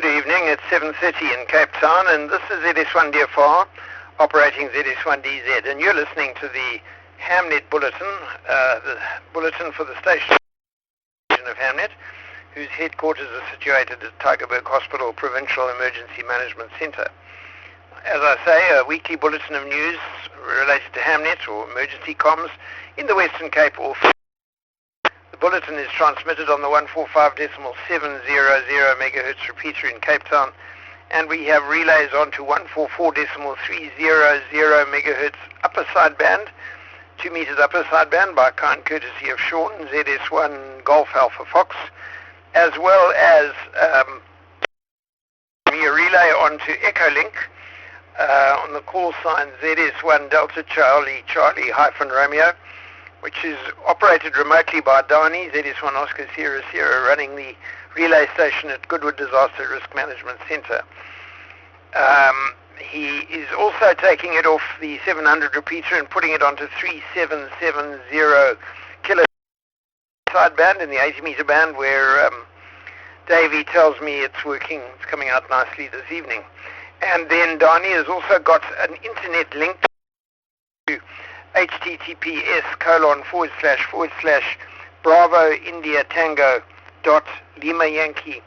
Good evening, it's 7:30 in Cape Town, and this is ZS1 DFR, operating ZS1DZ, and you're listening to the Hamnet Bulletin, the bulletin for the station of Hamnet, whose headquarters are situated at Tygerberg Hospital Provincial Emergency Management Centre. As I say, a weekly bulletin of news related to Hamnet or emergency comms in the Western Cape or the bulletin is transmitted on the 145.700 megahertz repeater in Cape Town, and we have relays onto 144.300 megahertz upper sideband, 2 meters upper sideband by kind courtesy of Sean, ZS1 Golf Alpha Fox, as well as a relay onto Echolink on the call sign ZS1 Delta Charlie Charlie hyphen Romeo, which is operated remotely by Dani, ZS1 Oscar Sierra Sierra, running the relay station at Goodwood Disaster Risk Management Centre. He is also taking it off the 700 repeater and putting it onto 3770 kilo sideband in the 80 meter band, where Davey tells me it's working, it's coming out nicely this evening. And then Dani has also got an internet link to https://Bravo India Tango .Lima Yankee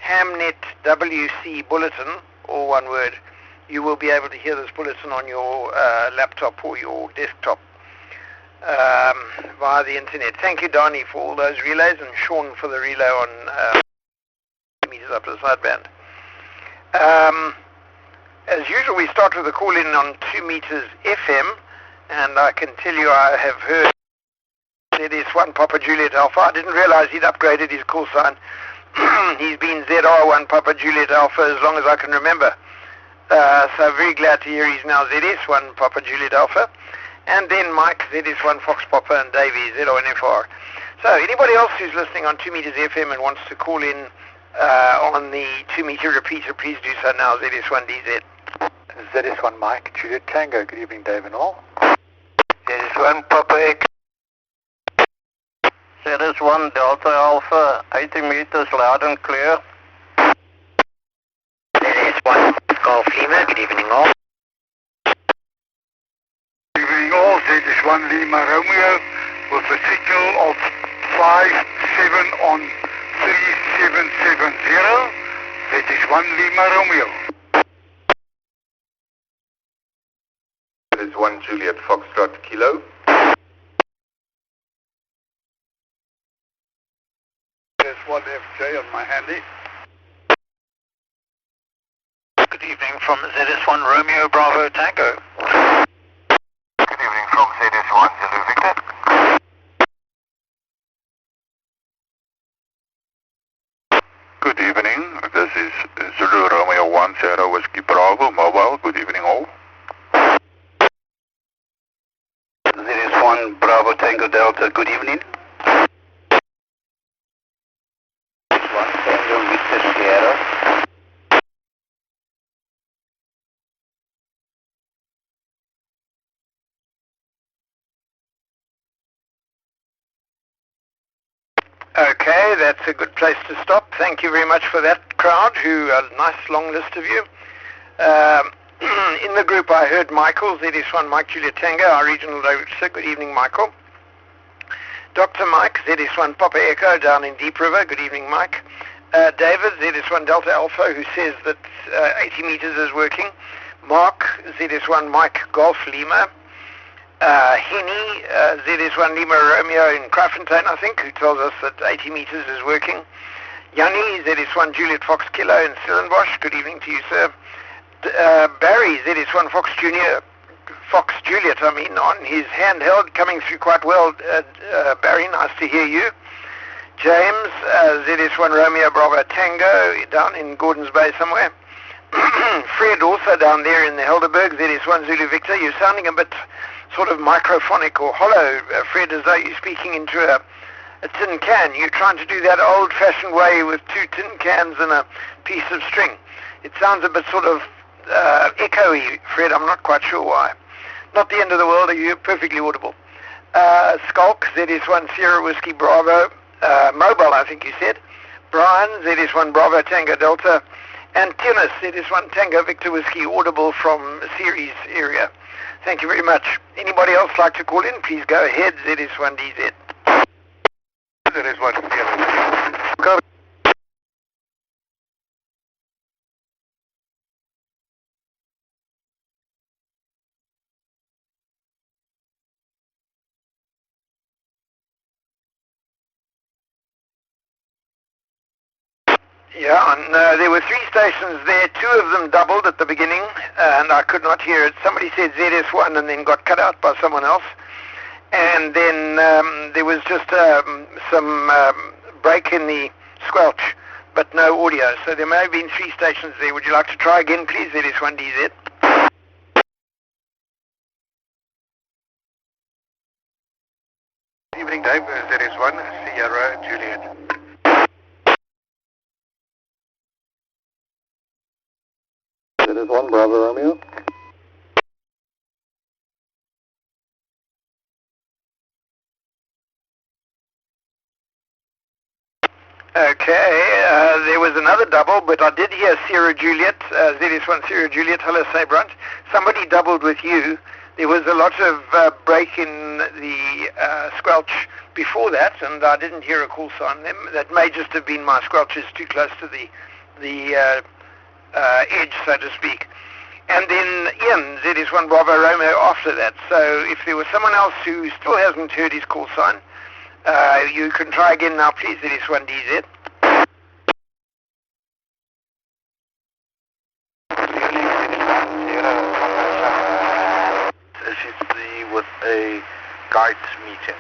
/Hamnet WC Bulletin, all one word. You will be able to hear this bulletin on your laptop or your desktop via the internet. Thank you, Dani, for all those relays, and Sean for the relay on meters up the sideband. As usual, we start with a call-in on 2 meters FM, and I can tell you I have heard ZS1 Papa Juliet Alpha. I didn't realize he'd upgraded his call sign. He's been ZR1 Papa Juliet Alpha as long as I can remember. So very glad to hear he's now ZS1 Papa Juliet Alpha. And then Mike, ZS1 Fox Papa, and Davey, Z1FR. So anybody else who's listening on 2 meters FM and wants to call in on the 2 meter repeater, please do so now, ZS1DZ. ZS1 Mike, Juliet Tango. Good evening, Dave and all. ZS1 Papa X. ZS1 Delta Alpha, 80 meters loud and clear. ZS1 Golf Lima, good evening all. Good evening all, ZS1 Lima Romeo with a signal of 57 on 3770. ZS1 Lima Romeo. ZS1 Juliet Foxtrot Kilo. ZS1 FJ on my handy. Good evening from ZS1 Romeo Bravo Tango. Good evening from ZS1 Zulu Victor. Good evening, this is Zulu Romeo 10 Whiskey Bravo Mobile. Good evening all. ZS1 Bravo Tango Delta, good evening. ZS1 Tango Victor Sierra. Okay, that's a good place to stop. Thank you very much for that crowd, a nice long list of you. In the group I heard Michael, ZS1 Mike Juliet Tango, our regional director. Good evening, Michael. Dr. Mike, ZS1 Papa Echo down in Deep River. Good evening, Mike. David, ZS1 Delta Alpha, who says that 80 meters is working. Mark, ZS1 Mike Golf Lima. Henny, ZS1 Lima Romeo in Kraaifontein, I think, who tells us that 80 meters is working. Yanni, ZS1 Juliet Fox Kilo in Stellenbosch. Good evening to you, sir. Barry, ZS1 Fox Juliet, on his handheld, coming through quite well. Barry, nice to hear you. James, ZS1 Romeo Bravo Tango, down in Gordons Bay somewhere. Fred, also down there in the Helderberg, ZS1 Zulu Victor. You're sounding a bit sort of microphonic or hollow, Fred, as though you're speaking into a tin can. You're trying to do that old-fashioned way with 2 tin cans and a piece of string. It sounds a bit sort of echoey, Fred. I'm not quite sure why. Not the end of the world. You're perfectly audible. Skulk, ZS1 Sierra Whiskey Bravo, mobile, I think you said. Brian, ZS1 Bravo Tango Delta, and Tunis, ZS1 Tango Victor Whiskey, audible from Ceres area. Thank you very much. Anybody else like to call in? Please go ahead, ZS1 DZ. ZS1 Yeah, and there were 3 stations there. 2 of them doubled at the beginning, and I could not hear it. Somebody said ZS1 and then got cut out by someone else. And then there was just some break in the squelch, but no audio. So there may have been 3 stations there. Would you like to try again, please, ZS1 DZ? Evening, Dave. ZS1 Sierra Juliet. ZS1 Bravo Romeo. Okay, there was another double, but I did hear Sierra Juliet, ZS1 Sierra Juliet. Hello, Sabrant. Somebody doubled with you. There was a lot of break in the squelch before that, and I didn't hear a call sign. That may just have been my squelches too close to the edge, so to speak. And then Ian, ZS1 Bravo Romeo after that. So if there was someone else who still hasn't heard his call sign, you can try again now, please, ZS1 DZ. She's with a guides meeting.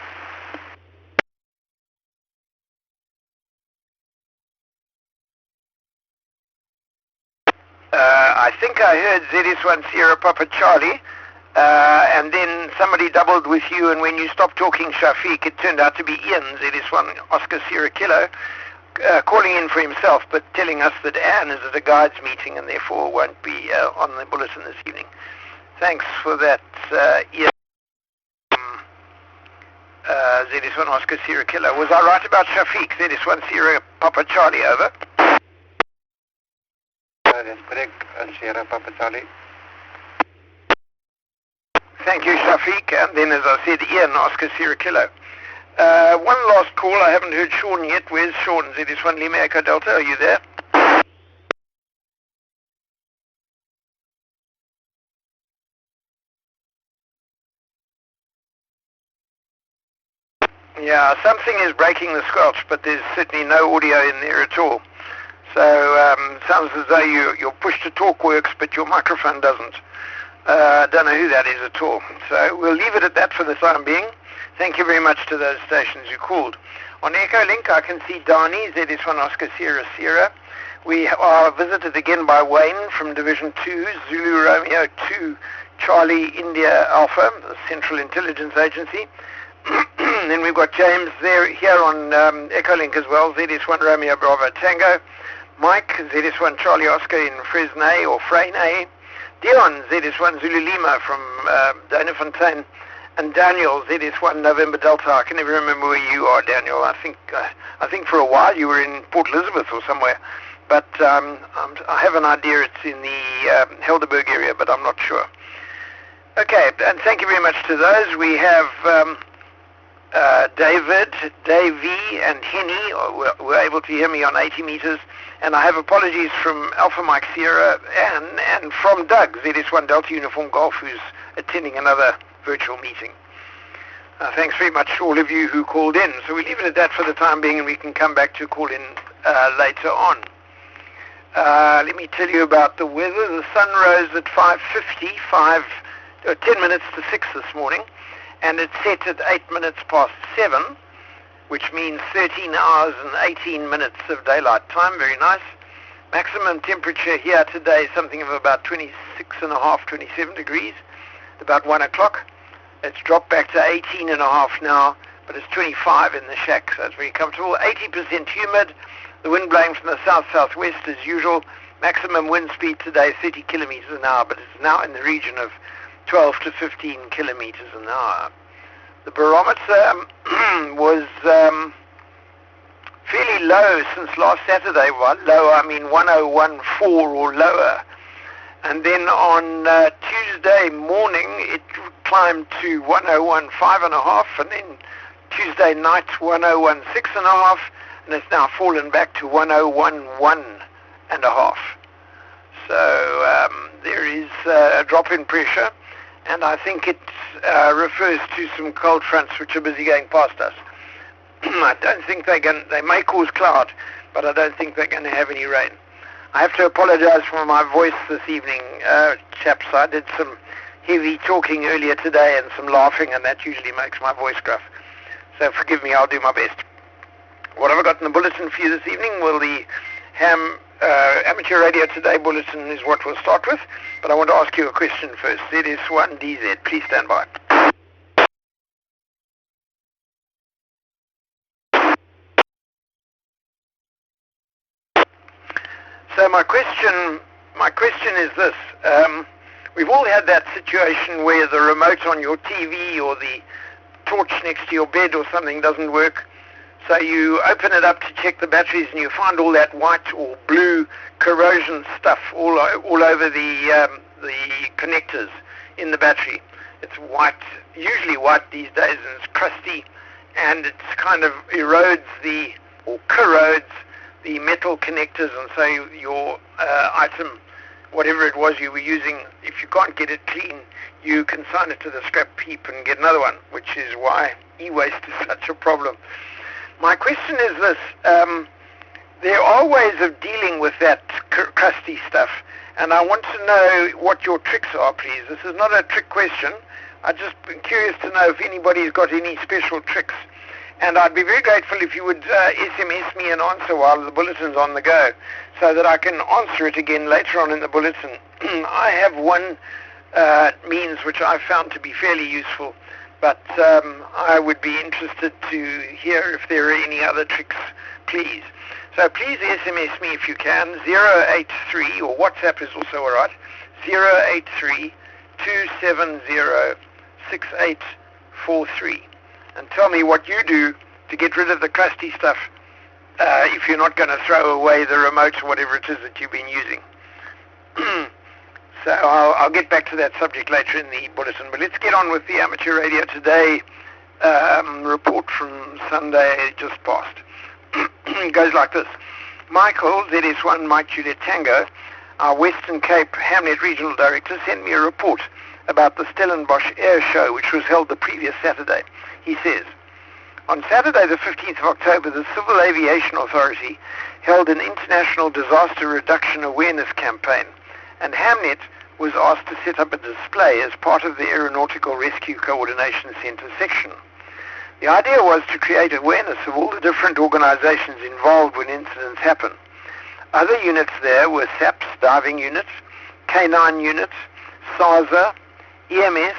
I think I heard ZS1 Sierra Papa Charlie, and then somebody doubled with you, and when you stopped talking Shafiq, it turned out to be Ian, ZS1 Oscar Sierra Kilo, calling in for himself, but telling us that Anne is at a guides meeting and therefore won't be on the bulletin this evening. Thanks for that, Ian. ZS1 Oscar Sierra Kilo. Was I right about Shafiq? ZS1 Sierra Papa Charlie, over. That's correct, Sierra Papa Charlie. Thank you, Shafiq. And then, as I said, Ian, Oscar Sierra Kilo. One last call. I haven't heard Sean yet. Where's Sean? ZS1 Lima Echo Delta. Are you there? Yeah, something is breaking the squelch, but there's certainly no audio in there at all. So sounds as though your push to talk works, but your microphone doesn't. Don't know who that is at all. So we'll leave it at that for the time being. Thank you very much to those stations who called. On Echo Link, I can see Dani, ZS1 Oscar Sierra Sierra. We are visited again by Wayne from Division 2, Zulu Romeo 2, Charlie India Alpha, the Central Intelligence Agency. Then we've got James here on Echo Link as well, ZS1 Romeo Bravo Tango. Mike, ZS1 Charlie Oscar in Fresnay or Freyne. Dion, ZS1 Zulu Lima from Danafontaine. And Daniel, ZS1 November Delta. I can never remember where you are, Daniel. I think for a while you were in Port Elizabeth or somewhere. But I have an idea it's in the Helderberg area, but I'm not sure. Okay, and thank you very much to those. We have David, Davey, and Henny were able to hear me on 80 meters. And I have apologies from Alpha Mike Sierra and from Doug, ZS1 Delta Uniform Golf, who's attending another virtual meeting. Thanks very much to all of you who called in. So we leave it at that for the time being, and we can come back to call in later on. Let me tell you about the weather. The sun rose at 5:50, 10 minutes to 6 this morning, and it set at 8 minutes past 7, which means 13 hours and 18 minutes of daylight time. Very nice. Maximum temperature here today is something of about 26.5, 27 degrees, about 1 o'clock. It's dropped back to 18.5 now, but it's 25 in the shack, so it's very comfortable. 80% humid. The wind blowing from the south-southwest as usual. Maximum wind speed today 30 kilometers an hour, but it's now in the region of 12 to 15 kilometers an hour. The barometer was fairly low since last Saturday. Low, I mean 1014 or lower. And then on Tuesday morning, it climbed to 1015.5, and then Tuesday night 1016.5, and it's now fallen back to 1011.5. So there is a drop in pressure, and I think it refers to some cold fronts which are busy going past us. I don't think they may cause cloud, but I don't think they're going to have any rain. I have to apologize for my voice this evening, chaps. I did some heavy talking earlier today and some laughing, and that usually makes my voice gruff. So forgive me, I'll do my best. What have I got in the bulletin for you this evening? Well, the Amateur Radio Today bulletin is what we'll start with, but I want to ask you a question first. ZS1DZ, please stand by. So my question is this. We've all had that situation where the remote on your TV or the torch next to your bed or something doesn't work. So you open it up to check the batteries and you find all that white or blue corrosion stuff all over the connectors in the battery. It's white, usually white these days, and it's crusty, and it kind of corrodes the metal connectors, and so your item, whatever it was you were using, if you can't get it clean, you consign it to the scrap heap and get another one, which is why e-waste is such a problem. My question is this. There are ways of dealing with that crusty stuff, and I want to know what your tricks are, please. This is not a trick question. I'd just be curious to know if anybody's got any special tricks. And I'd be very grateful if you would SMS me an answer while the bulletin's on the go, so that I can answer it again later on in the bulletin. I have one means which I found to be fairly useful, but I would be interested to hear if there are any other tricks, please. So please SMS me if you can, 083, or WhatsApp is also all right, 083-270-6843. And tell me what you do to get rid of the crusty stuff if you're not going to throw away the remote or whatever it is that you've been using. So I'll get back to that subject later in the bulletin, but let's get on with the Amateur Radio Today report from Sunday just past. It goes like this. Michael, ZS1 Mike Juliet Tango, our Western Cape Hamnet Regional Director, sent me a report about the Stellenbosch Air Show, which was held the previous Saturday. He says, on Saturday the 15th of October, the Civil Aviation Authority held an international disaster reduction awareness campaign, and Hamnet was asked to set up a display as part of the Aeronautical Rescue Coordination Centre section. The idea was to create awareness of all the different organizations involved when incidents happen. Other units there were SAPS diving units, K9 units, SARSA, EMS,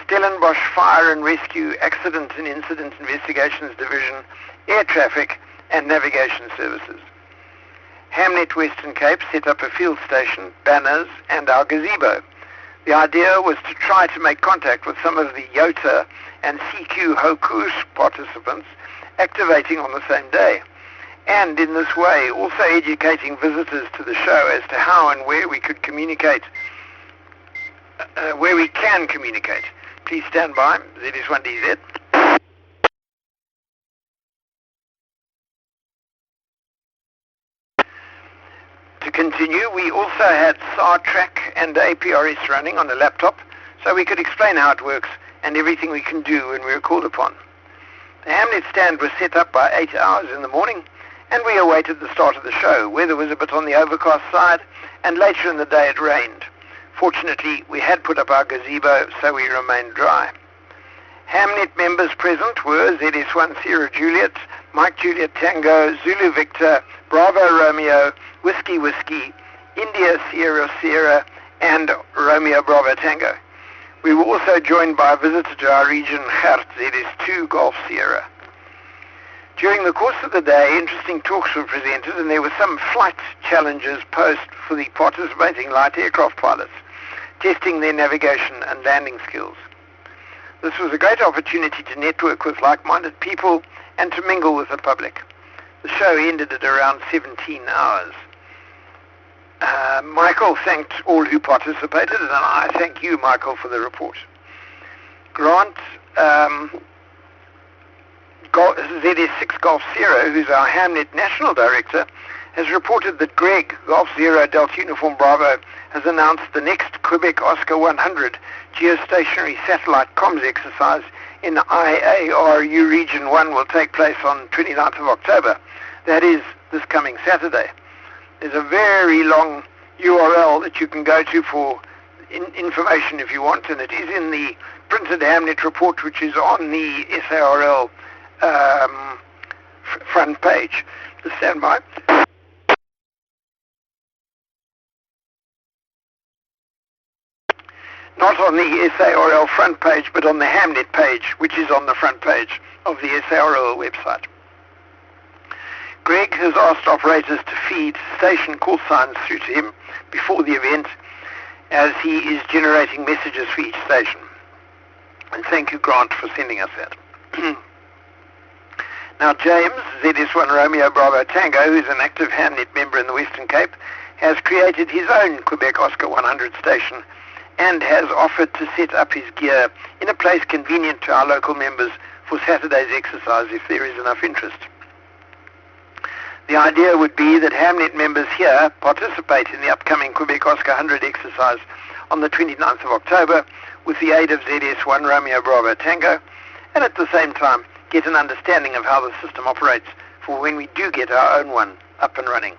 Stellenbosch Fire and Rescue Accident and Incident Investigations Division, Air Traffic and Navigation Services. Hamnet Western Cape set up a field station, banners and our gazebo. The idea was to try to make contact with some of the YOTA and CQ Hokus participants activating on the same day, and in this way also educating visitors to the show as to how and where we could communicate, where we can communicate. Please stand by, ZS1DZ. To continue, we also had SAR Track and APRS running on a laptop, so we could explain how it works and everything we can do when we are called upon. The Hamnet stand was set up by 8 hours in the morning, and we awaited the start of the show. Weather was a bit on the overcast side, and later in the day it rained. Fortunately, we had put up our gazebo, so we remained dry. Hamnet members present were ZS1 Sierra Juliet, Mike Juliet Tango, Zulu Victor, Bravo Romeo, Whiskey Whiskey, India Sierra Sierra, and Romeo Bravo Tango. We were also joined by a visitor to our region, Gert, ZS2 Golf Sierra. During the course of the day, interesting talks were presented, and there were some flight challenges posed for the participating light aircraft pilots, testing their navigation and landing skills. This was a great opportunity to network with like-minded people and to mingle with the public. The show ended at around 17 hours. Michael thanked all who participated, and I thank you, Michael, for the report. Grant, ZS6 Golf Zero, who's our Hamnet National Director, has reported that Greg, Golf Zero Delta Uniform Bravo, has announced the next Quebec Oscar 100 geostationary satellite comms exercise in IARU Region 1 will take place on 29th of October. That is this coming Saturday. There's a very long URL that you can go to for information if you want, and it is in the printed Hamnet report, which is on the SARL front page. Just stand by. Not on the SARL front page, but on the Hamnet page, which is on the front page of the SARL website. Greg has asked operators to feed station call signs through to him before the event, as he is generating messages for each station. And thank you, Grant, for sending us that. Now, James, ZS1 Romeo Bravo Tango, who's an active Hamnet member in the Western Cape, has created his own Quebec Oscar 100 station and has offered to set up his gear in a place convenient to our local members for Saturday's exercise if there is enough interest. The idea would be that Hamnet members here participate in the upcoming Quebec Oscar 100 exercise on the 29th of October with the aid of ZS1 Romeo Bravo Tango, and at the same time get an understanding of how the system operates for when we do get our own one up and running.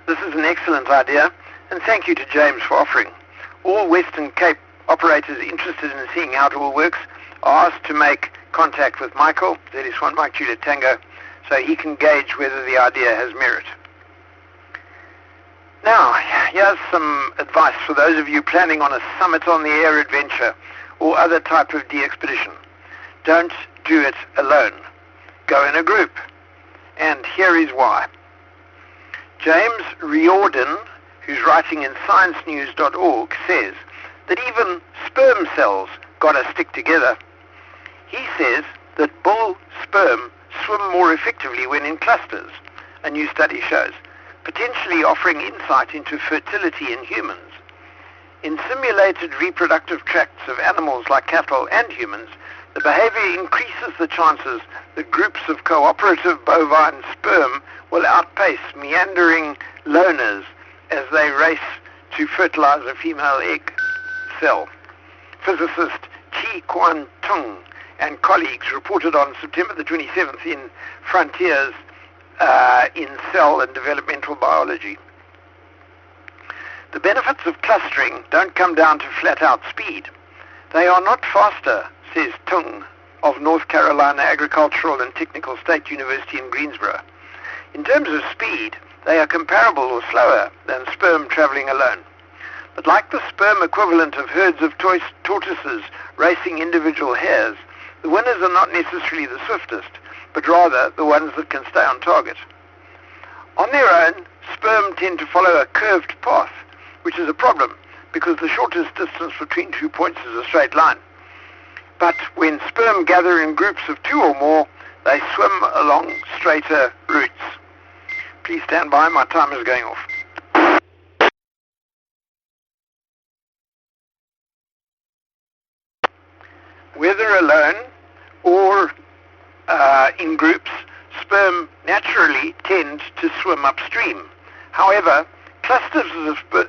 This is an excellent idea, and thank you to James for offering. All Western Cape operators interested in seeing how it all works are asked to make contact with Michael, ZS1 Mike Juliet Tango, so he can gauge whether the idea has merit. Now, here's some advice for those of you planning on a Summit on the Air adventure or other type of de-expedition. Don't do it alone. Go in a group. And here is why. James Riordan, who's writing in sciencenews.org, says that even sperm cells gotta stick together. He says that bull sperm swim more effectively when in clusters, a new study shows, potentially offering insight into fertility in humans. In simulated reproductive tracts of animals like cattle and humans, the behavior increases the chances that groups of cooperative bovine sperm will outpace meandering loners as they race to fertilize a female egg cell. Physicist Chi Kwan Tung and colleagues reported on September the 27th in Frontiers in Cell and Developmental Biology. The benefits of clustering don't come down to flat-out speed. They are not faster, says Tung of North Carolina Agricultural and Technical State University in Greensboro. In terms of speed, they are comparable or slower than sperm traveling alone. But like the sperm equivalent of herds of tortoises racing individual hares, the winners are not necessarily the swiftest, but rather the ones that can stay on target. On their own, sperm tend to follow a curved path, which is a problem because the shortest distance between 2 points is a straight line. But when sperm gather in groups of 2 or more, they swim along straighter routes. Please stand by, my timer is going off. Whether alone or in groups, sperm naturally tend to swim upstream. However, clusters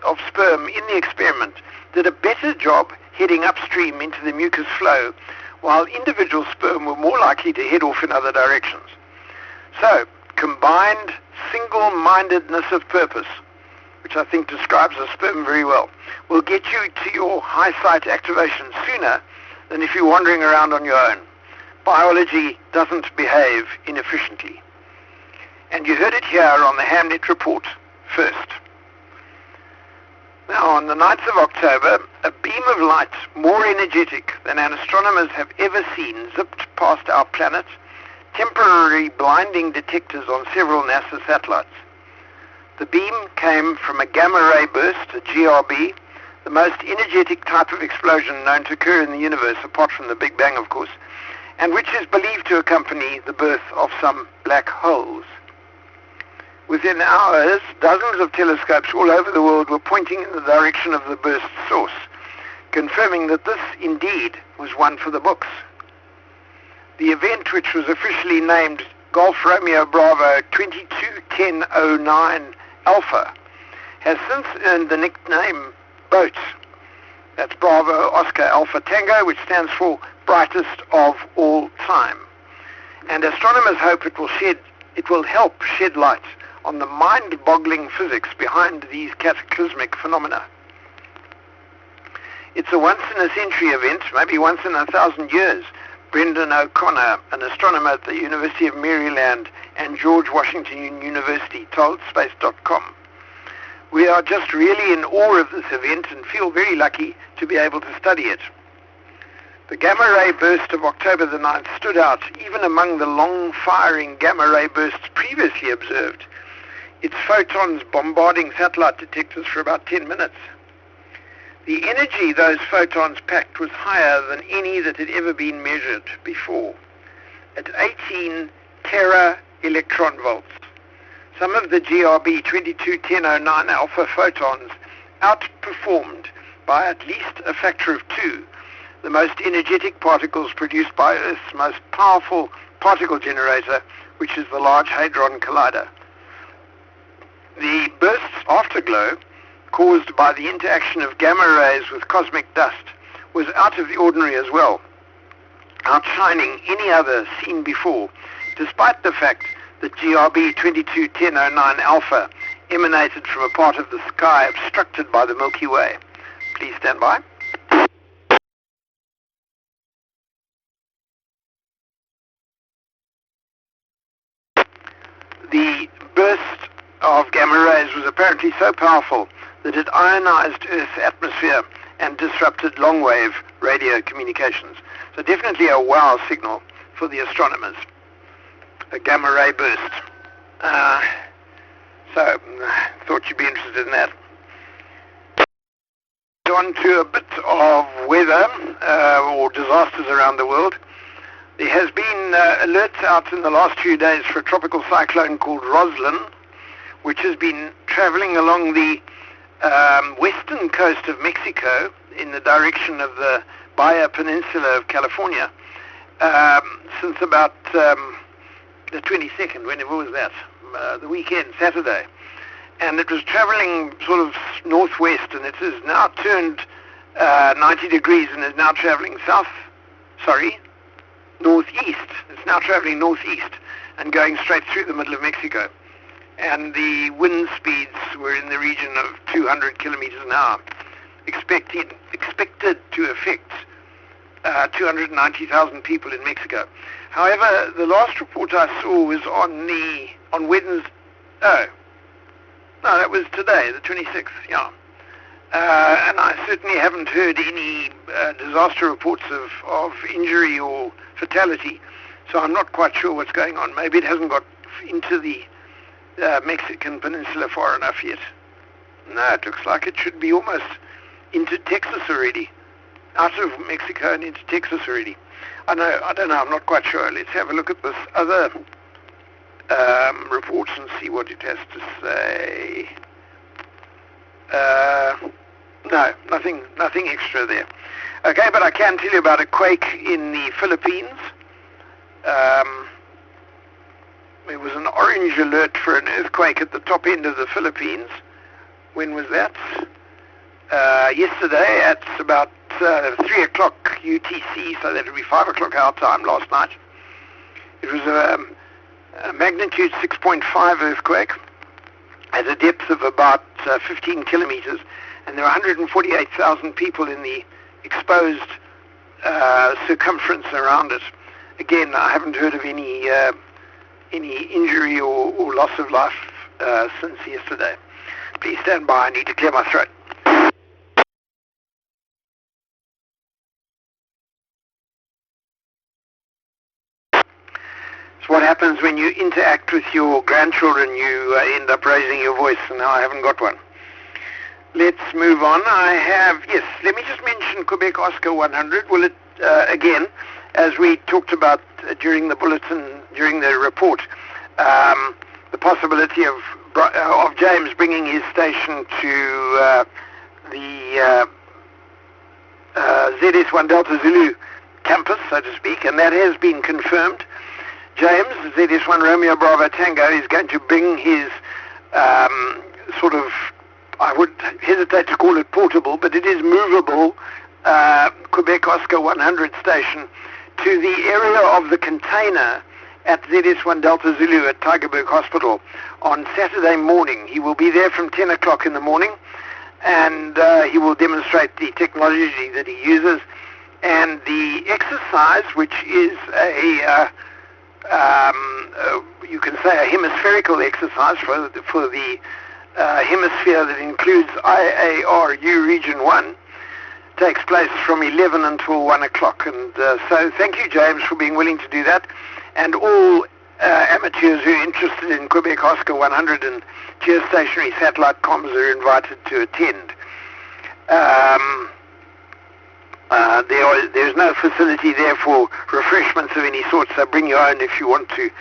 of sperm in the experiment did a better job heading upstream into the mucus flow, while individual sperm were more likely to head off in other directions. So, combined single-mindedness of purpose, which I think describes a sperm very well, will get you to your high site activation sooner than if you're wandering around on your own. Biology doesn't behave inefficiently. And you heard it here on the Hamnet Report first. Now, on the 9th of October, a beam of light more energetic than astronomers have ever seen zipped past our planet, temporarily blinding detectors on several NASA satellites. The beam came from a gamma ray burst, a GRB, the most energetic type of explosion known to occur in the universe, apart from the Big Bang, of course, and which is believed to accompany the birth of some black holes. Within hours, dozens of telescopes all over the world were pointing in the direction of the burst source, confirming that this indeed was one for the books. The event, which was officially named Golf Romeo Bravo 221009 Alpha, has since earned the nickname BOAT. That's Bravo Oscar Alpha Tango, which stands for brightest of all time. And astronomers hope it will help shed light on the mind-boggling physics behind these cataclysmic phenomena. It's a once-in-a-century event, maybe once in 1,000 years. Brendan O'Connor, an astronomer at the University of Maryland and George Washington University, told Space.com. We are just really in awe of this event and feel very lucky to be able to study it. The gamma-ray burst of October the 9th stood out even among the long-firing gamma-ray bursts previously observed, its photons bombarding satellite detectors for about 10 minutes. The energy those photons packed was higher than any that had ever been measured before, at 18 tera-electron volts. Some of the GRB 221009 alpha photons outperformed by at least a factor of 2 the most energetic particles produced by Earth's most powerful particle generator, which is the Large Hadron Collider. The burst's afterglow, caused by the interaction of gamma rays with cosmic dust, was out of the ordinary as well, outshining any other seen before, despite the fact that GRB 221009 alpha emanated from a part of the sky obstructed by the Milky Way. Please stand by. The burst of gamma rays was apparently so powerful that it ionized Earth's atmosphere and disrupted long-wave radio communications. So definitely a wow signal for the astronomers. A gamma ray burst. Thought you'd be interested in that. On to a bit of weather or disasters around the world. There has been alerts out in the last few days for a tropical cyclone called Roslyn, which has been traveling along the western coast of Mexico in the direction of the Baja Peninsula of California since about the 22nd, whenever was that? The weekend, Saturday. And it was traveling sort of northwest, and it has now turned 90 degrees and is now traveling northeast. It's now traveling northeast and going straight through the middle of Mexico. And the wind speeds were in the region of 200 kilometers an hour, expected to affect 290,000 people in Mexico. However, the last report I saw was on Wednesday. No, that was today, the 26th, yeah. And I certainly haven't heard any disaster reports of injury or fatality, so I'm not quite sure what's going on. Maybe it hasn't got into the Mexican peninsula far enough yet. No, it looks like it should be almost into Texas already, out of Mexico and into Texas already. I don't know, I'm not quite sure. Let's have a look at this other reports and see what it has to say. No, nothing extra there. Okay, but I can tell you about a quake in the Philippines. There was an orange alert for an earthquake at the top end of the Philippines. When was that? Yesterday at about 3 o'clock UTC, so that would be 5 o'clock our time last night. It was a magnitude 6.5 earthquake at a depth of about 15 kilometers, and there are 148,000 people in the exposed circumference around it. Again, I haven't heard of any injury or loss of life since yesterday. Please stand by, I need to clear my throat. What happens when you interact with your grandchildren, you end up raising your voice, and now I haven't got one. Let's move on. Let me just mention Quebec Oscar 100. Well, it again, as we talked about during the bulletin, during the report, the possibility of James bringing his station to the ZS1 Delta Zulu campus, so to speak, and that has been confirmed. James, ZS1 Romeo Bravo Tango, is going to bring his sort of, I would hesitate to call it portable, but it is movable Quebec Oscar 100 station to the area of the container at ZS1 Delta Zulu at Tygerberg Hospital on Saturday morning. He will be there from 10 o'clock in the morning, and he will demonstrate the technology that he uses and the exercise, which is you can say a hemispherical exercise for the hemisphere that includes IARU Region 1, takes place from 11 until 1 o'clock. And so thank you, James, for being willing to do that. And all amateurs who are interested in Quebec Oscar 100 and geostationary satellite comms are invited to attend. There's no facility there for refreshments of any sort, so bring your own if you want to.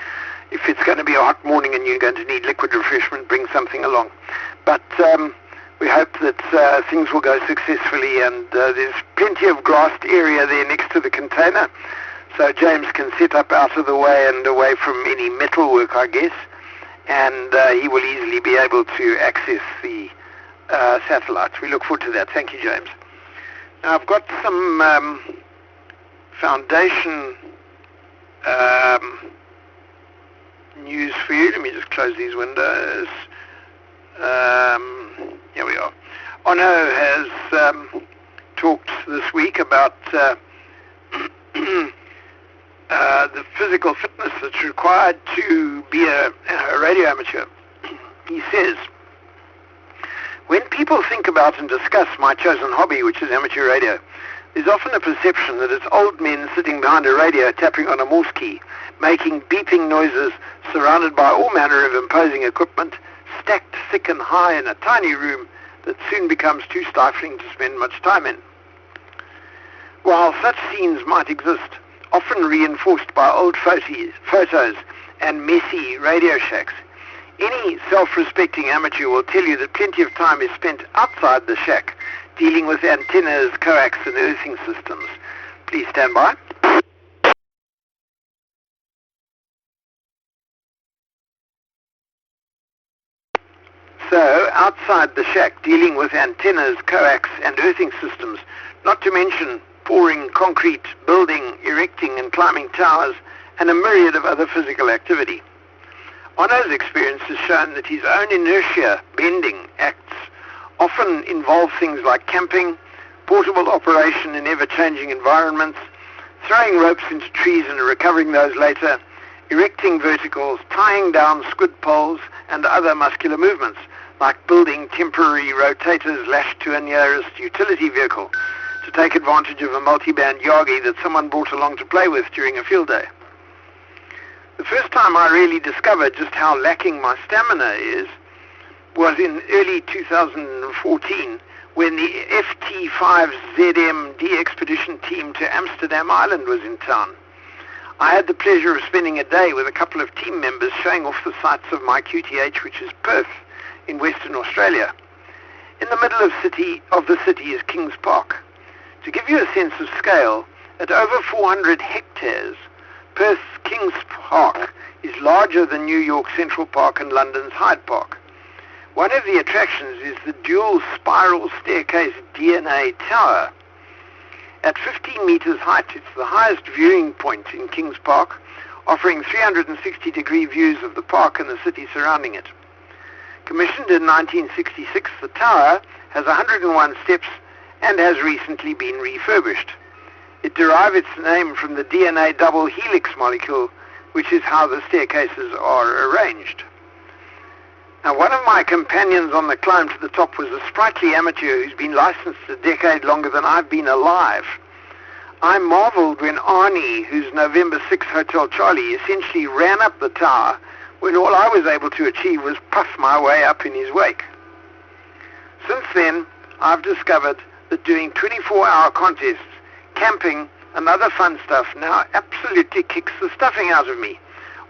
If it's going to be a hot morning and you're going to need liquid refreshment, bring something along. But we hope that things will go successfully, and there's plenty of grassed area there next to the container, so James can set up out of the way and away from any metal work, I guess, and he will easily be able to access the satellites. We look forward to that. Thank you, James. Now, I've got some Foundation news for you. Let me just close these windows. Here we are. Ono has talked this week about the physical fitness that's required to be a radio amateur. He says, when people think about and discuss my chosen hobby, which is amateur radio, there's often a perception that it's old men sitting behind a radio tapping on a Morse key, making beeping noises, surrounded by all manner of imposing equipment, stacked thick and high in a tiny room that soon becomes too stifling to spend much time in. While such scenes might exist, often reinforced by old photos and messy Radio Shacks, any self-respecting amateur will tell you that plenty of time is spent outside the shack dealing with antennas, coax and earthing systems. Please stand by. So, outside the shack dealing with antennas, coax and earthing systems, not to mention pouring concrete, building, erecting and climbing towers, and a myriad of other physical activity. Ono's experience has shown that his own inertia bending acts often involve things like camping, portable operation in ever-changing environments, throwing ropes into trees and recovering those later, erecting verticals, tying down squid poles and other muscular movements, like building temporary rotators lashed to a nearest utility vehicle to take advantage of a multi-band Yagi that someone brought along to play with during a field day. The first time I really discovered just how lacking my stamina is was in early 2014 when the FT5ZM expedition team to Amsterdam Island was in town. I had the pleasure of spending a day with a couple of team members showing off the sights of my QTH, which is Perth in Western Australia. In the middle of the city is Kings Park. To give you a sense of scale, at over 400 hectares, Perth's Kings Park is larger than New York Central Park and London's Hyde Park. One of the attractions is the dual spiral staircase DNA Tower. At 15 meters height, it's the highest viewing point in Kings Park, offering 360-degree views of the park and the city surrounding it. Commissioned in 1966, the tower has 101 steps and has recently been refurbished. It derived its name from the DNA double helix molecule, which is how the staircases are arranged. Now, one of my companions on the climb to the top was a sprightly amateur who's been licensed a decade longer than I've been alive. I marveled when Arnie, who's November 6 Hotel Charlie, essentially ran up the tower when all I was able to achieve was puff my way up in his wake. Since then, I've discovered that doing 24-hour contests, camping, and other fun stuff now absolutely kicks the stuffing out of me,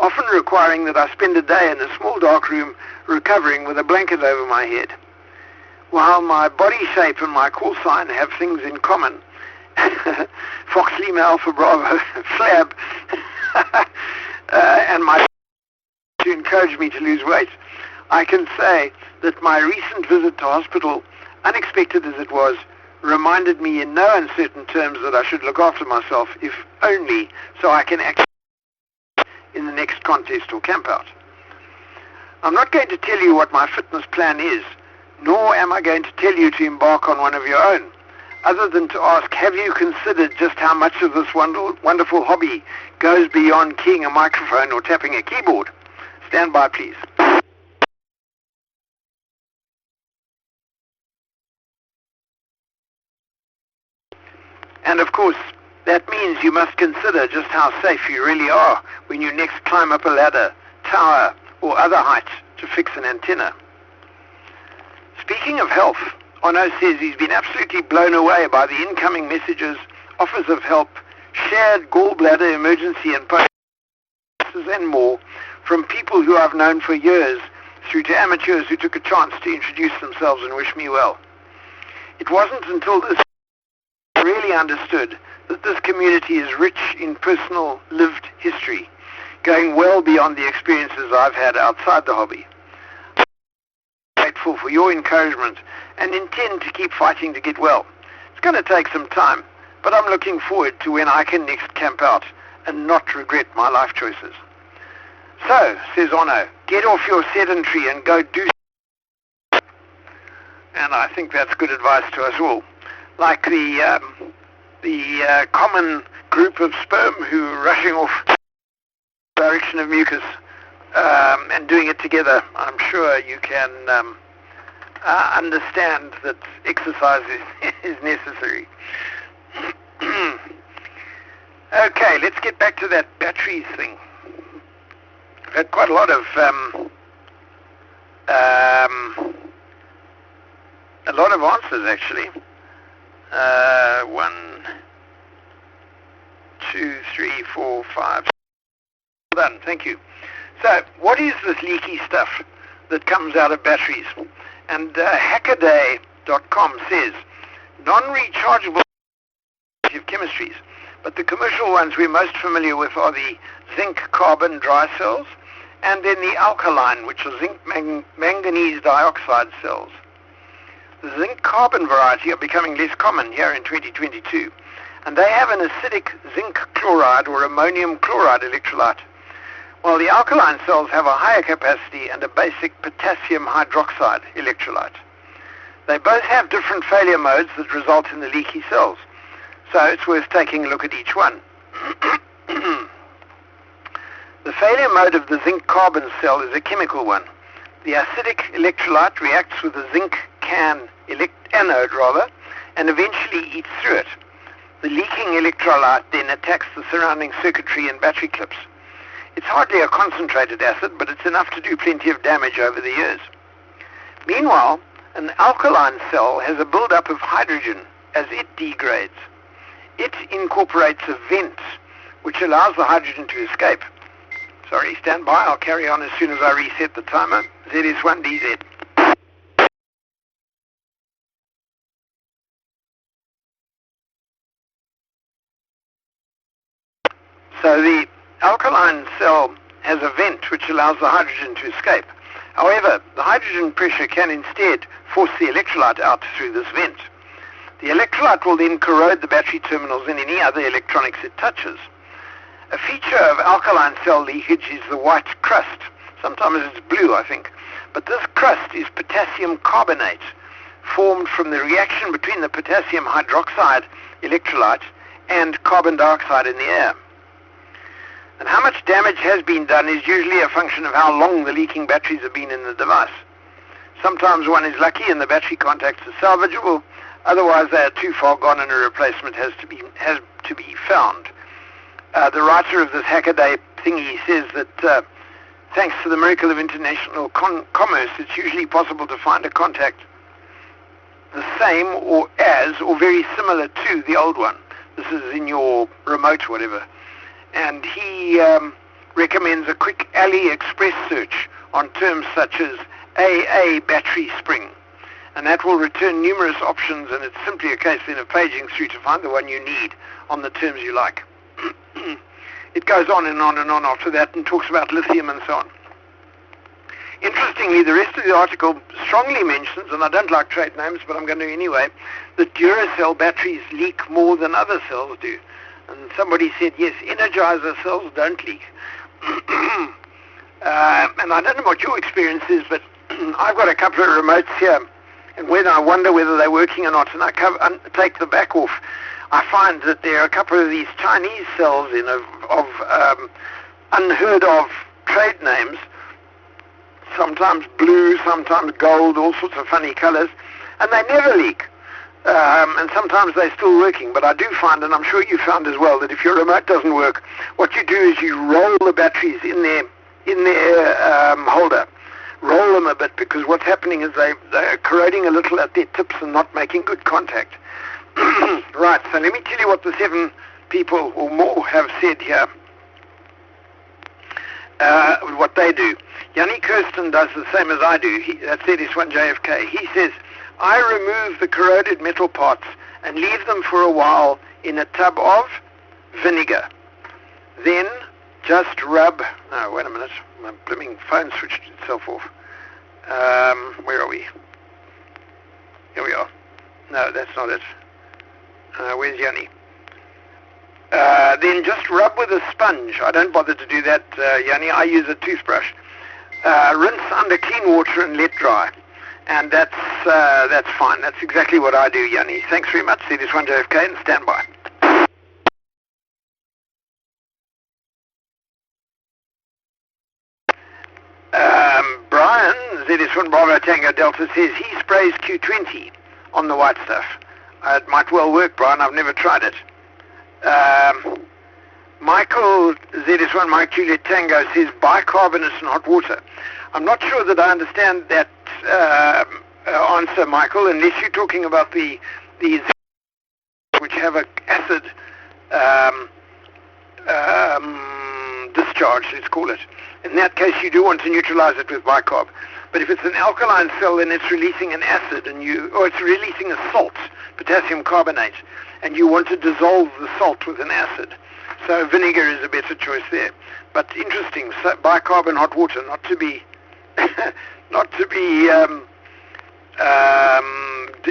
often requiring that I spend a day in a small dark room recovering with a blanket over my head. While my body shape and my call sign have things in common, Fox Lima Alpha Bravo Flab, and my to encourage me to lose weight, I can say that my recent visit to hospital, unexpected as it was, reminded me in no uncertain terms that I should look after myself, if only so I can act in the next contest or campout. I'm not going to tell you what my fitness plan is, nor am I going to tell you to embark on one of your own, other than to ask, have you considered just how much of this wonderful hobby goes beyond keying a microphone or tapping a keyboard? Stand by, please. And of course, that means you must consider just how safe you really are when you next climb up a ladder, tower, or other height to fix an antenna. Speaking of health, Ono says he's been absolutely blown away by the incoming messages, offers of help, shared gallbladder emergency and post and more from people who I've known for years, through to amateurs who took a chance to introduce themselves and wish me well. It wasn't until this I really understood that this community is rich in personal lived history, going well beyond the experiences I've had outside the hobby. I'm grateful for your encouragement and intend to keep fighting to get well. It's going to take some time, but I'm looking forward to when I can next camp out and not regret my life choices. So, says Ono, get off your sedentary and go do something. And I think that's good advice to us all. Like the common group of sperm who are rushing off in the direction of mucus and doing it together. I'm sure you can understand that exercise is necessary. Okay, let's get back to that batteries thing. I've had quite a lot of answers actually. 1, 2, 3, 4, 5. Well done, thank you. So, what is this leaky stuff that comes out of batteries? And hackaday.com says non-rechargeable chemistries, but the commercial ones we're most familiar with are the zinc-carbon dry cells, and then the alkaline, which are zinc-manganese dioxide cells. The zinc-carbon variety are becoming less common here in 2022, and they have an acidic zinc chloride or ammonium chloride electrolyte, while the alkaline cells have a higher capacity and a basic potassium hydroxide electrolyte. They both have different failure modes that result in the leaky cells, so it's worth taking a look at each one. The failure mode of the zinc-carbon cell is a chemical one. The acidic electrolyte reacts with the zinc anode and eventually eats through it. The leaking electrolyte then attacks the surrounding circuitry and battery clips. It's hardly a concentrated acid, but it's enough to do plenty of damage over the years. Meanwhile, an alkaline cell has a buildup of hydrogen as it degrades. It incorporates a vent, which allows the hydrogen to escape. Sorry, stand by. I'll carry on as soon as I reset the timer. ZS1DZ. So the alkaline cell has a vent which allows the hydrogen to escape. However, the hydrogen pressure can instead force the electrolyte out through this vent. The electrolyte will then corrode the battery terminals and any other electronics it touches. A feature of alkaline cell leakage is the white crust. Sometimes it's blue, I think. But this crust is potassium carbonate, formed from the reaction between the potassium hydroxide electrolyte and carbon dioxide in the air. And how much damage has been done is usually a function of how long the leaking batteries have been in the device. Sometimes one is lucky and the battery contacts are salvageable. Otherwise, they are too far gone and a replacement has to be found. The writer of this Hackaday thingy says that thanks to the miracle of international commerce, it's usually possible to find a contact the same or very similar to the old one. This is in your remote, whatever. And he recommends a quick AliExpress search on terms such as AA battery spring. And that will return numerous options, and it's simply a case then of paging through to find the one you need on the terms you like. It goes on and on and on after that and talks about lithium and so on. Interestingly, the rest of the article strongly mentions, and I don't like trade names, but I'm going to anyway, that Duracell batteries leak more than other cells do. And somebody said, yes, Energizer cells don't leak. And I don't know what your experience is, but I've got a couple of remotes here, and when I wonder whether they're working or not, and I take the back off, I find that there are a couple of these Chinese cells in of unheard of trade names, sometimes blue, sometimes gold, all sorts of funny colors, and they never leak. And sometimes they're still working, but I do find, and I'm sure you found as well, that if your remote doesn't work, what you do is you roll the batteries in their holder. Roll them a bit, because what's happening is they're corroding a little at their tips and not making good contact. Right, so let me tell you what the 7 people or more have said here, what they do. Yanni Kirsten does the same as I do. That's ZS1 JFK. He says, I remove the corroded metal parts and leave them for a while in a tub of vinegar. Then just rub... No, wait a minute. My blooming phone switched itself off. Where are we? Here we are. No, that's not it. Where's Yanni? Then just rub with a sponge. I don't bother to do that, Yanni. I use a toothbrush. Rinse under clean water and let dry. And that's fine. That's exactly what I do, Yanni. Thanks very much. See this one, JFK, and stand by. Brian, ZS1 Bravo Tango Delta, says he sprays Q20 on the white stuff. It might well work, Brian. I've never tried it. Michael, ZS1 Mike Juliet Tango, says bicarbonate and hot water. I'm not sure that I understand that answer, Michael, unless you're talking about these which have an acid discharge, let's call it. In that case, you do want to neutralize it with bicarb. But if it's an alkaline cell, then it's releasing an acid, or it's releasing a salt, potassium carbonate, and you want to dissolve the salt with an acid. So vinegar is a better choice there. But interesting, so bicarb and hot water, not to be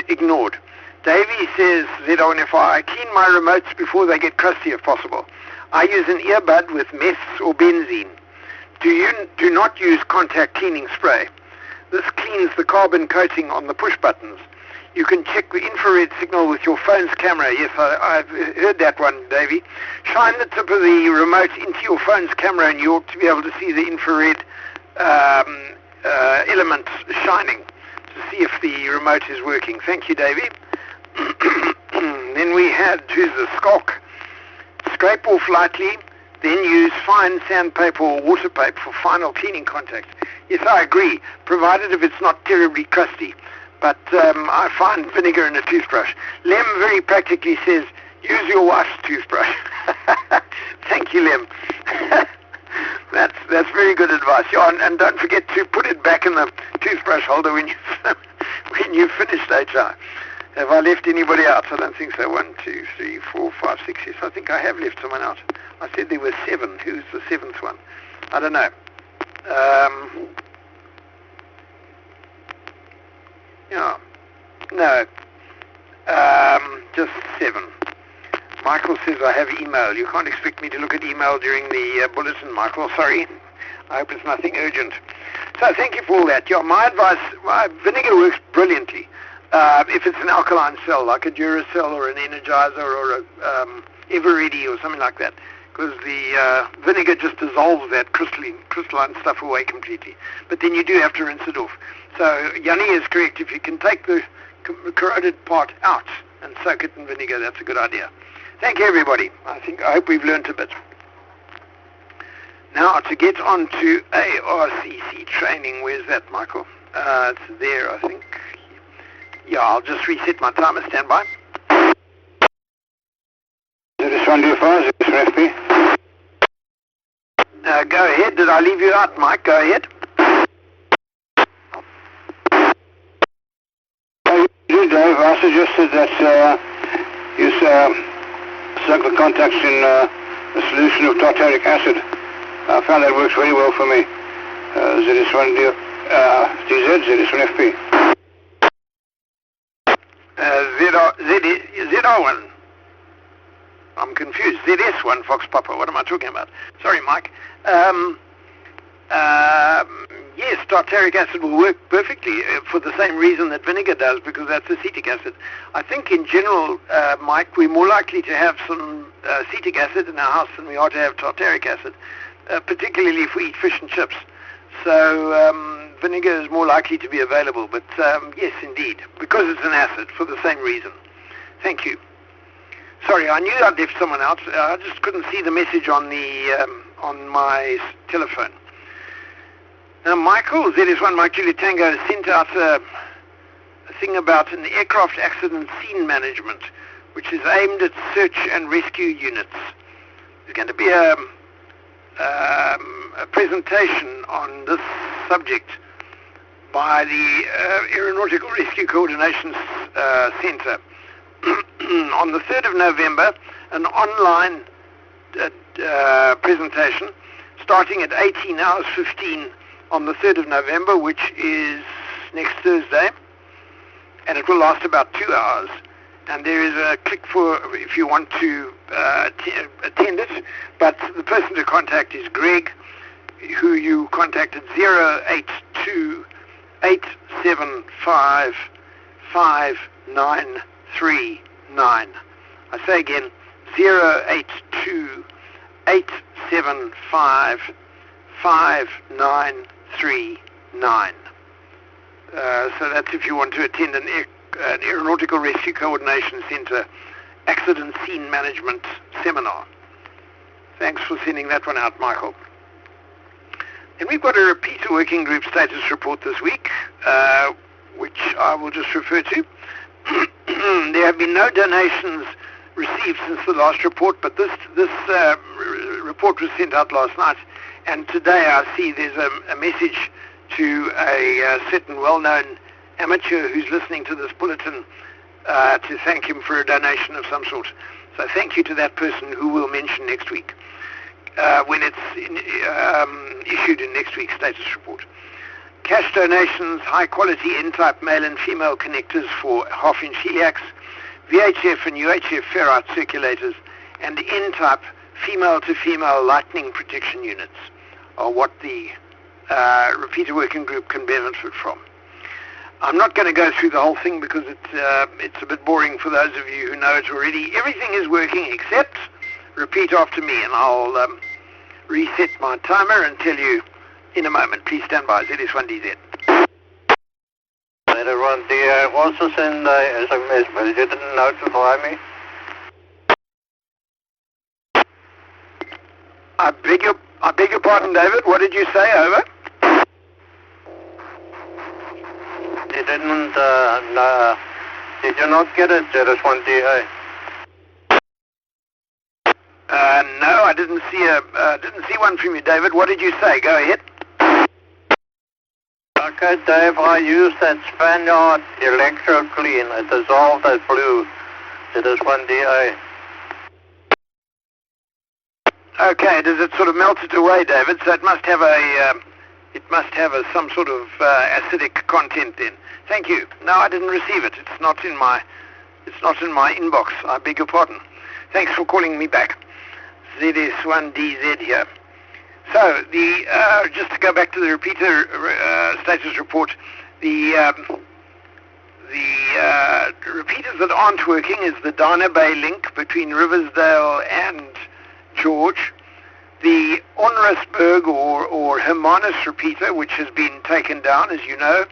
ignored. Davey says, Z1FI, I clean my remotes before they get crusty if possible. I use an earbud with meths or benzene. Do not use contact cleaning spray. This cleans the carbon coating on the push buttons. You can check the infrared signal with your phone's camera. Yes, I've heard that one, Davey. Shine the tip of the remote into your phone's camera and you ought to be able to see the infrared element shining to see if the remote is working. Thank you, Davey. Then we had, who's the Skok? Scrape off lightly, then use fine sandpaper or water paper for final cleaning contact. Yes, I agree, provided if it's not terribly crusty. But I find vinegar in a toothbrush. Lem very practically says, use your wife's toothbrush. Thank you, Lem. That's very good advice. Yeah, and don't forget to put it back in the toothbrush holder when you've finished HR. Have I left anybody out? I don't think so. 1, 2, 3, 4, 5, 6. Yes, I think I have left someone out. I said there were 7. Who's the 7th one? I don't know. Yeah. No. Just 7. Michael says I have email. You can't expect me to look at email during the bulletin, Michael. Sorry. I hope it's nothing urgent. So thank you for all that. Yeah, my advice, vinegar works brilliantly. If it's an alkaline cell, like a Duracell or an Energizer or a Eveready or something like that, because the vinegar just dissolves that crystalline stuff away completely. But then you do have to rinse it off. So Yanni is correct. If you can take the corroded part out and soak it in vinegar, that's a good idea. Thank you, everybody. I hope we've learned a bit. Now to get on to ARCC training. Where's that, Michael? It's there, I think. Yeah, I'll just reset my timer. Stand by. ZS1D5, ZS1FP. Go ahead. Did I leave you out, Mike? Go ahead. You, Dave, I suggested that use circle contacts in a solution of tartaric acid. I found that works very well for me. ZS1D, DZ, ZS1FP. ZR1. I'm confused. ZS1, Fox Papa. What am I talking about? Sorry, Mike. Yes, tartaric acid will work perfectly for the same reason that vinegar does, because that's acetic acid. I think in general, Mike, we're more likely to have some acetic acid in our house than we are to have tartaric acid, particularly if we eat fish and chips. So vinegar is more likely to be available, but yes, indeed, because it's an acid for the same reason. Thank you. Sorry, I knew I'd left someone out. I just couldn't see the message on the on my telephone. Now, Michael, ZS1 Mike Julia Tango, sent out a thing about an aircraft accident scene management, which is aimed at search and rescue units. There's going to be a presentation on this subject by the Aeronautical Rescue Coordination Center on the 3rd of November, an online presentation starting at 18 hours 15 on the 3rd of November, which is next Thursday, and it will last about 2 hours. And there is a click for if you want to attend it, but the person to contact is Greg, who you contacted 082 875 5939. I say again, 082 875 5939. So that's if you want to attend an Aeronautical Rescue Coordination Center Accident Scene Management Seminar. Thanks for sending that one out, Michael. And we've got a repeater working group status report this week, which I will just refer to. There have been no donations received since the last report, but this report was sent out last night, and today I see there's a message to a certain well-known amateur who's listening to this bulletin to thank him for a donation of some sort. So thank you to that person, who we'll mention next week when it's issued in next week's status report. Cash donations, high-quality N-type male and female connectors for half-inch HELIACs, VHF and UHF ferrite circulators, and N-type female-to-female lightning protection units are what the repeater working group can benefit from. I'm not going to go through the whole thing because it's a bit boring for those of you who know it already. Everything is working except repeat after me, and I'll reset my timer and tell you in a moment. Please stand by. ZS1DZ. ZS1D, also send SMS, but you didn't notify me. I beg your pardon, David. What did you say? Over. You didn't, did you not get it, ZS1DA? No, I didn't see one from you, David. What did you say? Go ahead. Okay, Dave, I used that Spaniard Electro Clean. It dissolved that blue. ZS1DA. Okay, does it sort of melt it away, David? So it must have some sort of acidic content then. Thank you. No, I didn't receive it. It's not in my inbox. I beg your pardon. Thanks for calling me back. ZS1DZ here. So just to go back to the repeater status report, the repeaters that aren't working is the Dana Bay link between Riversdale and George, the Onrasburg or Hermanus repeater, which has been taken down, as you know,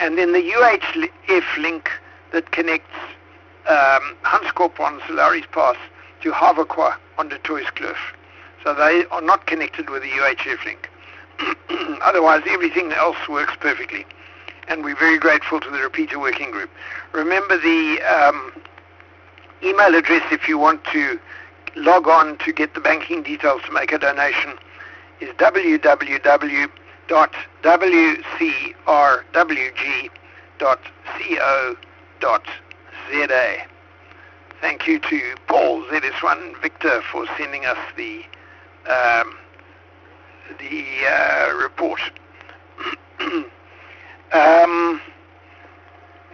and then the UHF link that connects Hanskop on Solaris Pass to Havakwa on the Toyskloof. So they are not connected with the UHF link. Otherwise, everything else works perfectly. And we're very grateful to the repeater working group. Remember the email address if you want to log on to get the banking details to make a donation is www.wcrwg.co.za. Thank you to Paul ZS1 Victor for sending us the report.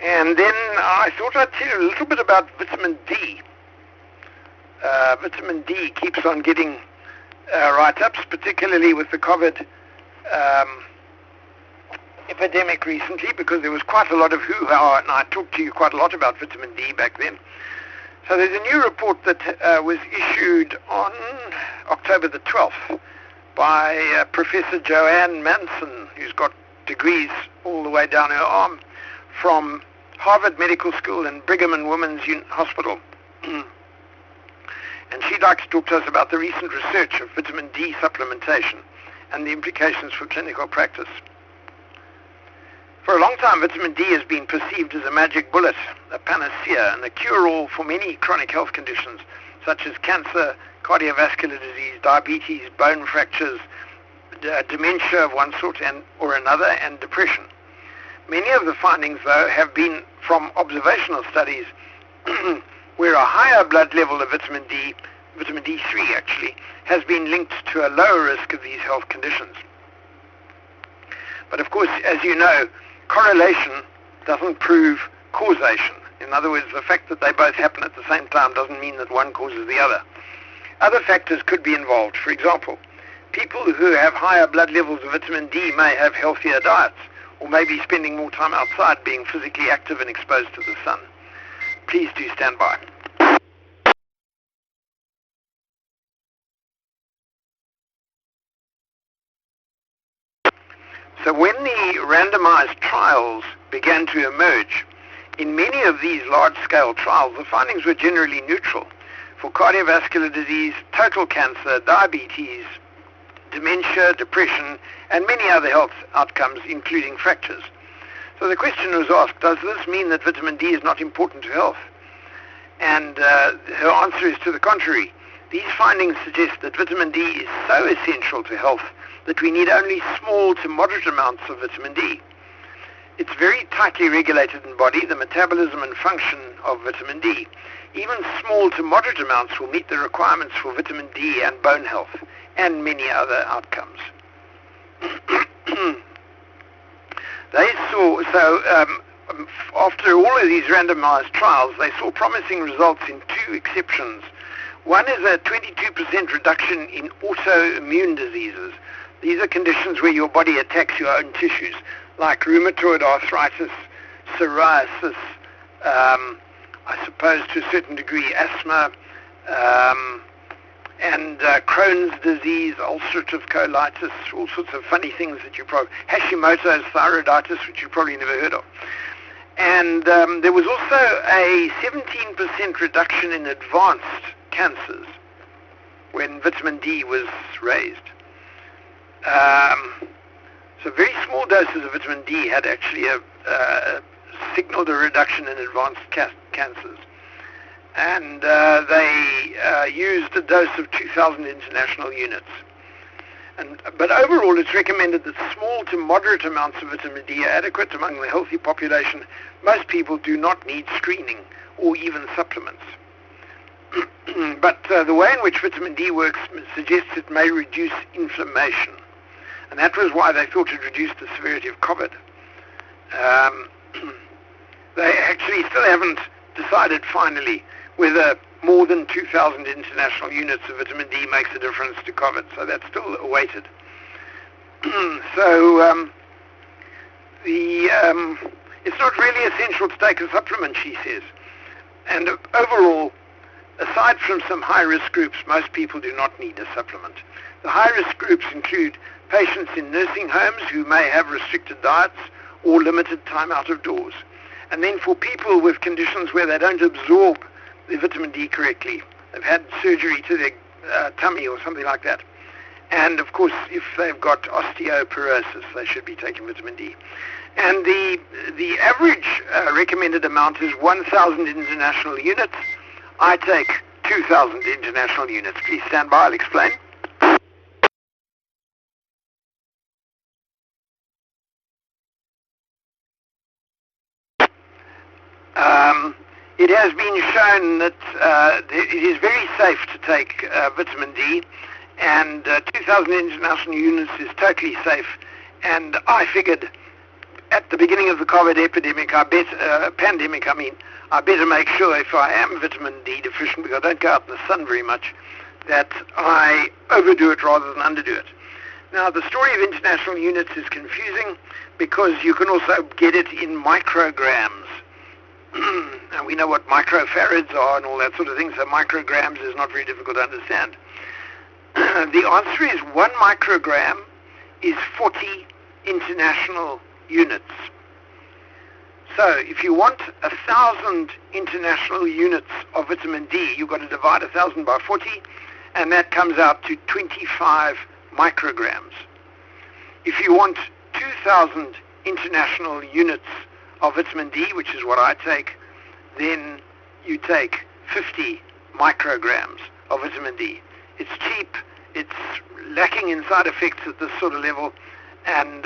And then I thought I'd tell you a little bit about vitamin D. Vitamin D keeps on getting write-ups, particularly with the COVID epidemic recently, because there was quite a lot of hoo-ha, and I talked to you quite a lot about vitamin D back then. So there's a new report that was issued on October the 12th by Professor Joanne Manson, who's got degrees all the way down her arm, from Harvard Medical School and Brigham and Women's Hospital. And she'd like to talk to us about the recent research of vitamin D supplementation and the implications for clinical practice. For a long time, vitamin D has been perceived as a magic bullet, a panacea, and a cure-all for many chronic health conditions, such as cancer, cardiovascular disease, diabetes, bone fractures, dementia of one sort or another, and depression. Many of the findings, though, have been from observational studies where a higher blood level of vitamin D3 actually, has been linked to a lower risk of these health conditions. But of course, as you know, correlation doesn't prove causation. In other words, the fact that they both happen at the same time doesn't mean that one causes the other. Other factors could be involved. For example, people who have higher blood levels of vitamin D may have healthier diets, or may be spending more time outside being physically active and exposed to the sun. Please do stand by. So when the randomized trials began to emerge, in many of these large-scale trials, the findings were generally neutral for cardiovascular disease, total cancer, diabetes, dementia, depression, and many other health outcomes, including fractures. So the question was asked, does this mean that vitamin D is not important to health? And her answer is to the contrary. These findings suggest that vitamin D is so essential to health that we need only small to moderate amounts of vitamin D. It's very tightly regulated in the body, the metabolism and function of vitamin D. Even small to moderate amounts will meet the requirements for vitamin D and bone health, and many other outcomes. After all of these randomized trials, they saw promising results in two exceptions. One is a 22% reduction in autoimmune diseases. These are conditions where your body attacks your own tissues, like rheumatoid arthritis, psoriasis, I suppose to a certain degree asthma, and Crohn's disease, ulcerative colitis, all sorts of funny things that you probably... Hashimoto's thyroiditis, which you probably never heard of. And there was also a 17% reduction in advanced cancers when vitamin D was raised. So very small doses of vitamin D had actually signaled a reduction in advanced cancers. And they used a dose of 2,000 international units. But overall, it's recommended that small to moderate amounts of vitamin D are adequate among the healthy population. Most people do not need screening or even supplements. But the way in which vitamin D works suggests it may reduce inflammation. And that was why they thought it reduced the severity of COVID. They actually still haven't decided finally whether more than 2,000 international units of vitamin D makes a difference to COVID, so that's still awaited. It's not really essential to take a supplement, she says. And overall, aside from some high-risk groups, most people do not need a supplement. The high-risk groups include patients in nursing homes who may have restricted diets or limited time out of doors. And then for people with conditions where they don't absorb the vitamin D correctly, they've had surgery to their tummy or something like that. And of course, if they've got osteoporosis, they should be taking vitamin D. And the average recommended amount is 1,000 international units. I take 2,000 international units. Please stand by, I'll explain. It has been shown that it is very safe to take vitamin D, and 2,000 international units is totally safe. And I figured at the beginning of the COVID epidemic, I better make sure if I am vitamin D deficient, because I don't go out in the sun very much, that I overdo it rather than underdo it. Now, the story of international units is confusing because you can also get it in micrograms. And we know what microfarads are and all that sort of thing, so micrograms is not very difficult to understand. The answer is 1 microgram is 40 international units. So if you want 1,000 international units of vitamin D, you've got to divide 1,000 by 40, and that comes out to 25 micrograms. If you want 2,000 international units of vitamin D, which is what I take, then you take 50 micrograms of vitamin D. It's cheap, it's lacking in side effects at this sort of level, and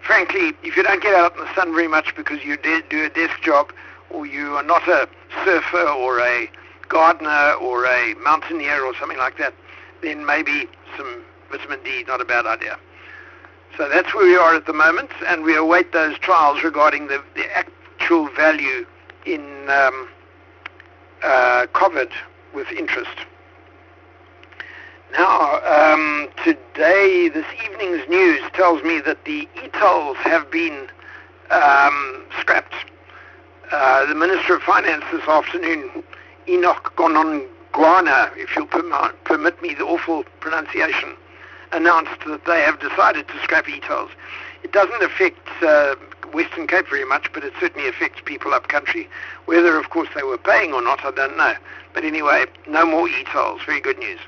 frankly, if you don't get out in the sun very much because you do a desk job, or you are not a surfer or a gardener or a mountaineer or something like that, then maybe some vitamin D is not a bad idea. So that's where we are at the moment, and we await those trials regarding the actual value in COVID with interest. Now, today, this evening's news tells me that the e-tolls have been scrapped. The Minister of Finance this afternoon, Enoch Gonongwana, if you'll permit me the awful pronunciation, announced that they have decided to scrap e-tolls. It doesn't affect Western Cape very much, but it certainly affects people up country. Whether, of course, they were paying or not, I don't know. But anyway, no more e-tolls. Very good news.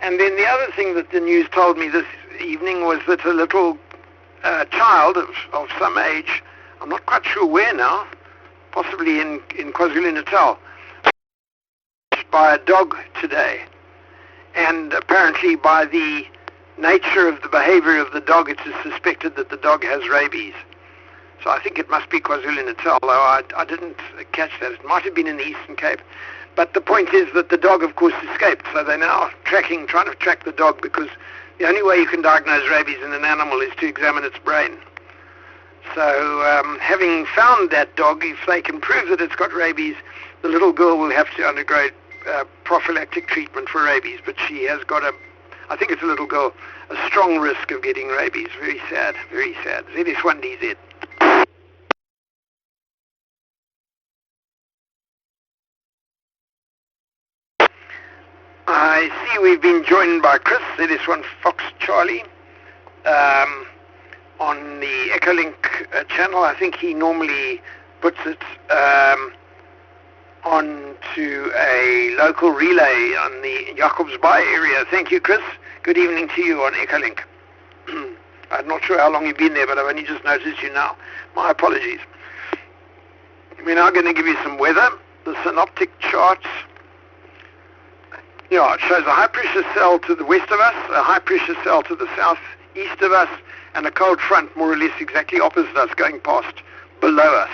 And then the other thing that the news told me this evening was that a little child of some age, I'm not quite sure where now, possibly in KwaZulu-Natal, by a dog today. And apparently by the nature of the behavior of the dog, it is suspected that the dog has rabies. So I think it must be KwaZulu-Natal, though I didn't catch that. It might have been in the Eastern Cape. But the point is that the dog, of course, escaped. So they're now trying to track the dog, because the only way you can diagnose rabies in an animal is to examine its brain. So having found that dog, if they can prove that it's got rabies, the little girl will have to undergo prophylactic treatment for rabies. But she has got I think it's a little girl, a strong risk of getting rabies. Very sad, very sad. ZS1DZ. I see we've been joined by Chris, ZS1 Fox Charlie, on the Echolink channel. I think he normally puts it onto a local relay on the Jacobsbaai area. Thank you, Chris. Good evening to you on Echolink. I'm not sure how long you've been there, but I've only just noticed you now. My apologies. We're now going to give you some weather. The synoptic charts. Yeah, it shows a high-pressure cell to the west of us, a high-pressure cell to the southeast of us, and a cold front more or less exactly opposite us going past below us.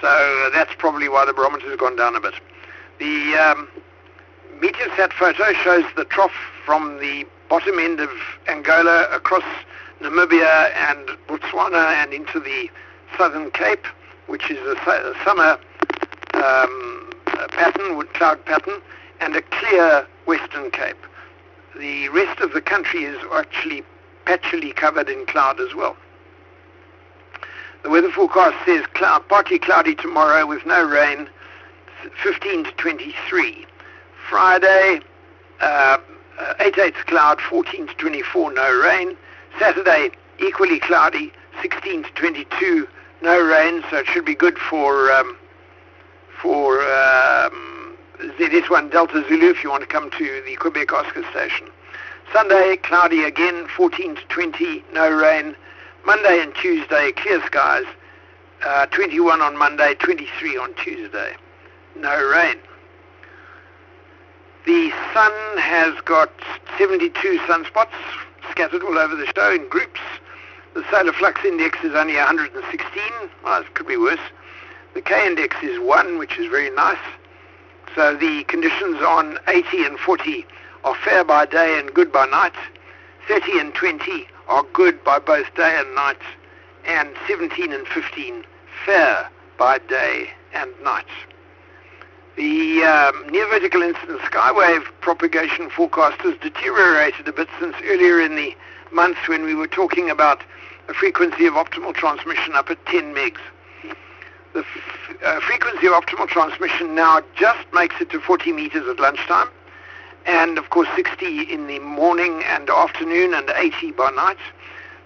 So that's probably why the barometer has gone down a bit. The Meteosat photo shows the trough from the bottom end of Angola across Namibia and Botswana and into the Southern Cape, which is a summer cloud pattern, and a clear Western Cape. The rest of the country is actually patchily covered in cloud as well. The weather forecast says partly cloudy tomorrow with no rain, 15 to 23. Friday, 8/8 cloud, 14 to 24, no rain. Saturday, equally cloudy, 16 to 22, no rain, so it should be good for ZS1 Delta Zulu if you want to come to the Quebec Oscar station. Sunday, cloudy again, 14 to 20, no rain. Monday and Tuesday, clear skies, 21 on Monday, 23 on Tuesday, no rain. The sun has got 72 sunspots scattered all over the show in groups. The solar flux index is only 116. Well, it could be worse. The K index is 1, which is very nice. So the conditions on 80 and 40 are fair by day and good by night. 30 and 20 are good by both day and night. And 17 and 15 fair by day and night. The near vertical incidence skywave propagation forecast has deteriorated a bit since earlier in the month when we were talking about a frequency of optimal transmission up at 10 megs. The frequency of optimal transmission now just makes it to 40 meters at lunchtime, and of course 60 in the morning and afternoon and 80 by night.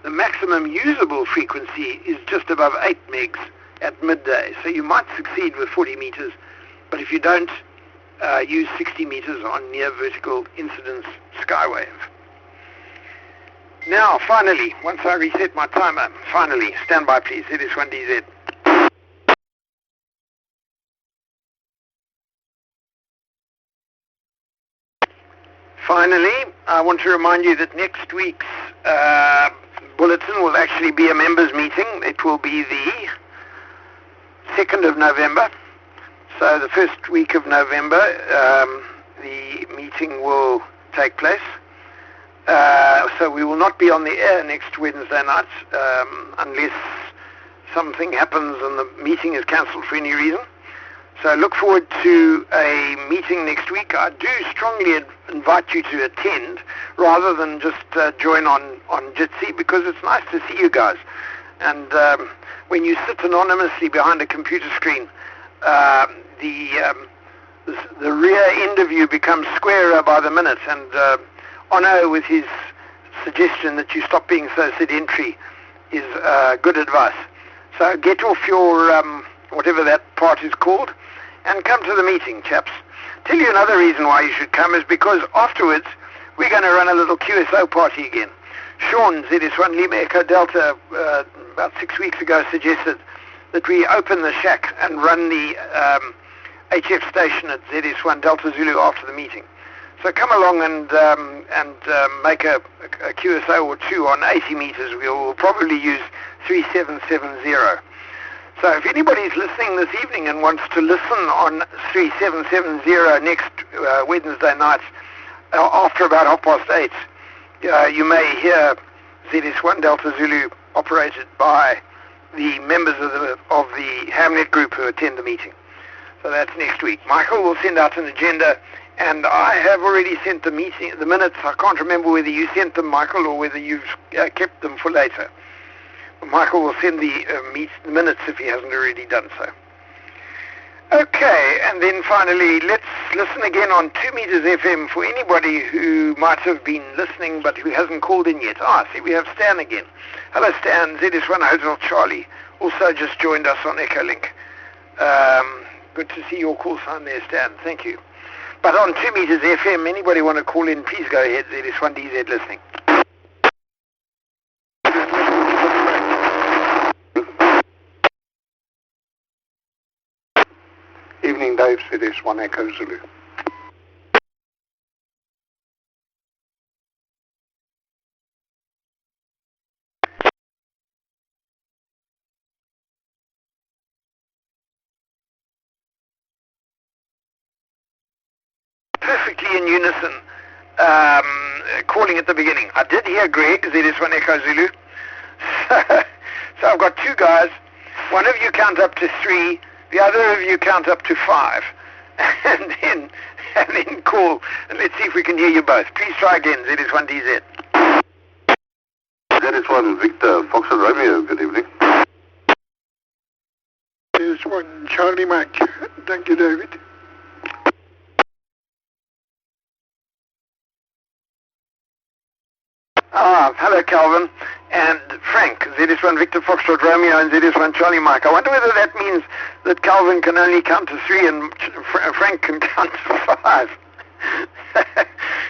The maximum usable frequency is just above 8 megs at midday, so you might succeed with 40 meters, but if you don't, use 60 meters on near vertical incidence skywave. Now, finally, once I reset my timer, finally, stand by please, it is 1DZ. Finally, I want to remind you that next week's bulletin will actually be a members' meeting. It will be the 2nd of November. So the first week of November, the meeting will take place. So we will not be on the air next Wednesday night unless something happens and the meeting is cancelled for any reason. So look forward to a meeting next week. I do strongly invite you to attend rather than just join on Jitsi, because it's nice to see you guys. And when you sit anonymously behind a computer screen, the rear end of you becomes squarer by the minute. And Ono, with his suggestion that you stop being so sedentary, is good advice. So get off your whatever that part is called and come to the meeting, chaps. Tell you another reason why you should come is because afterwards we're going to run a little QSO party again. Sean, ZS1 Lima Echo Delta, about 6 weeks ago suggested that we open the shack and run the HF station at ZS1 Delta Zulu after the meeting. So come along and make a QSO or two on 80 meters. We'll probably use 3770. So if anybody's listening this evening and wants to listen on 3770 next Wednesday night after about 8:30, you may hear ZS1 Delta Zulu operated by the members of the Hamnet group who attend the meeting. So that's next week. Michael will send out an agenda, and I have already sent the minutes. I can't remember whether you sent them, Michael, or whether you've kept them for later. Michael will send the minutes if he hasn't already done so. Okay, and then finally, let's listen again on 2 meters FM for anybody who might have been listening but who hasn't called in yet. See, we have Stan again. Hello, Stan, ZS1 Hotel Charlie. Also just joined us on Echolink. Good to see your call sign there, Stan. Thank you. But on 2 meters FM, anybody want to call in, please go ahead. ZS1DZ listening. Evening, Dave, ZS1 Echo Zulu. Perfectly in unison, calling at the beginning. I did hear Greg, ZS1 Echo Zulu. So I've got 2 guys. One of you count up to 3. The other of you count up to 5, and then call, and let's see if we can hear you both. Please try again, ZS1DZ. ZS1 Victor, Foxtrot Romeo, good evening. ZS1 Charlie Mike, thank you, David. Hello, Calvin. And Frank, ZS1 Victor Foxtrot Romeo and ZS1 Charlie Mike. I wonder whether that means that Calvin can only count to 3 and Frank can count to 5.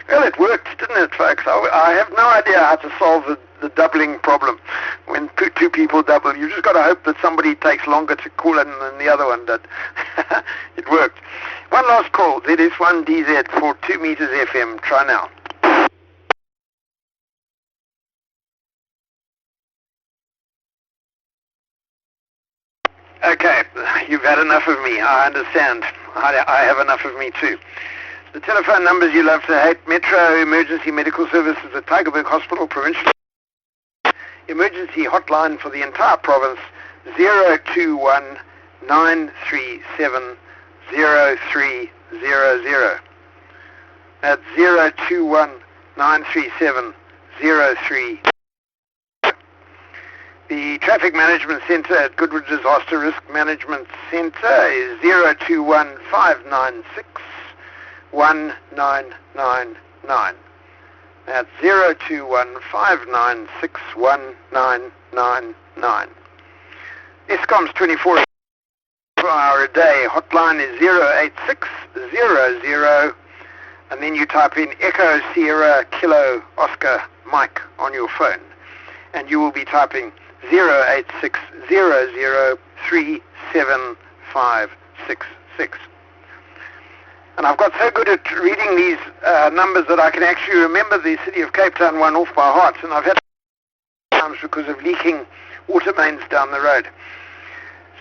Well, it worked, didn't it, folks? I have no idea how to solve the doubling problem. When two people double, you just got to hope that somebody takes longer to call in than the other one did. It worked. One last call, ZS1DZ for 2 meters FM. Try now. Okay, you've had enough of me. I understand. I have enough of me too. The telephone numbers you love to hate: Metro Emergency Medical Services at Tygerberg Hospital, Provincial Emergency Hotline for the entire province, 021 937 0300. That's 021 937 0300. The Traffic Management Centre at Goodwood Disaster Risk Management Centre is 021 596 1999. That's 021 596 1999. ESCOM's 24-hour a day hotline is 08600, and then you type in Echo Sierra Kilo Oscar Mike on your phone, and you will be typing 08600375566. And I've got so good at reading these numbers that I can actually remember the City of Cape Town one off by heart, and I've had times because of leaking water mains down the road.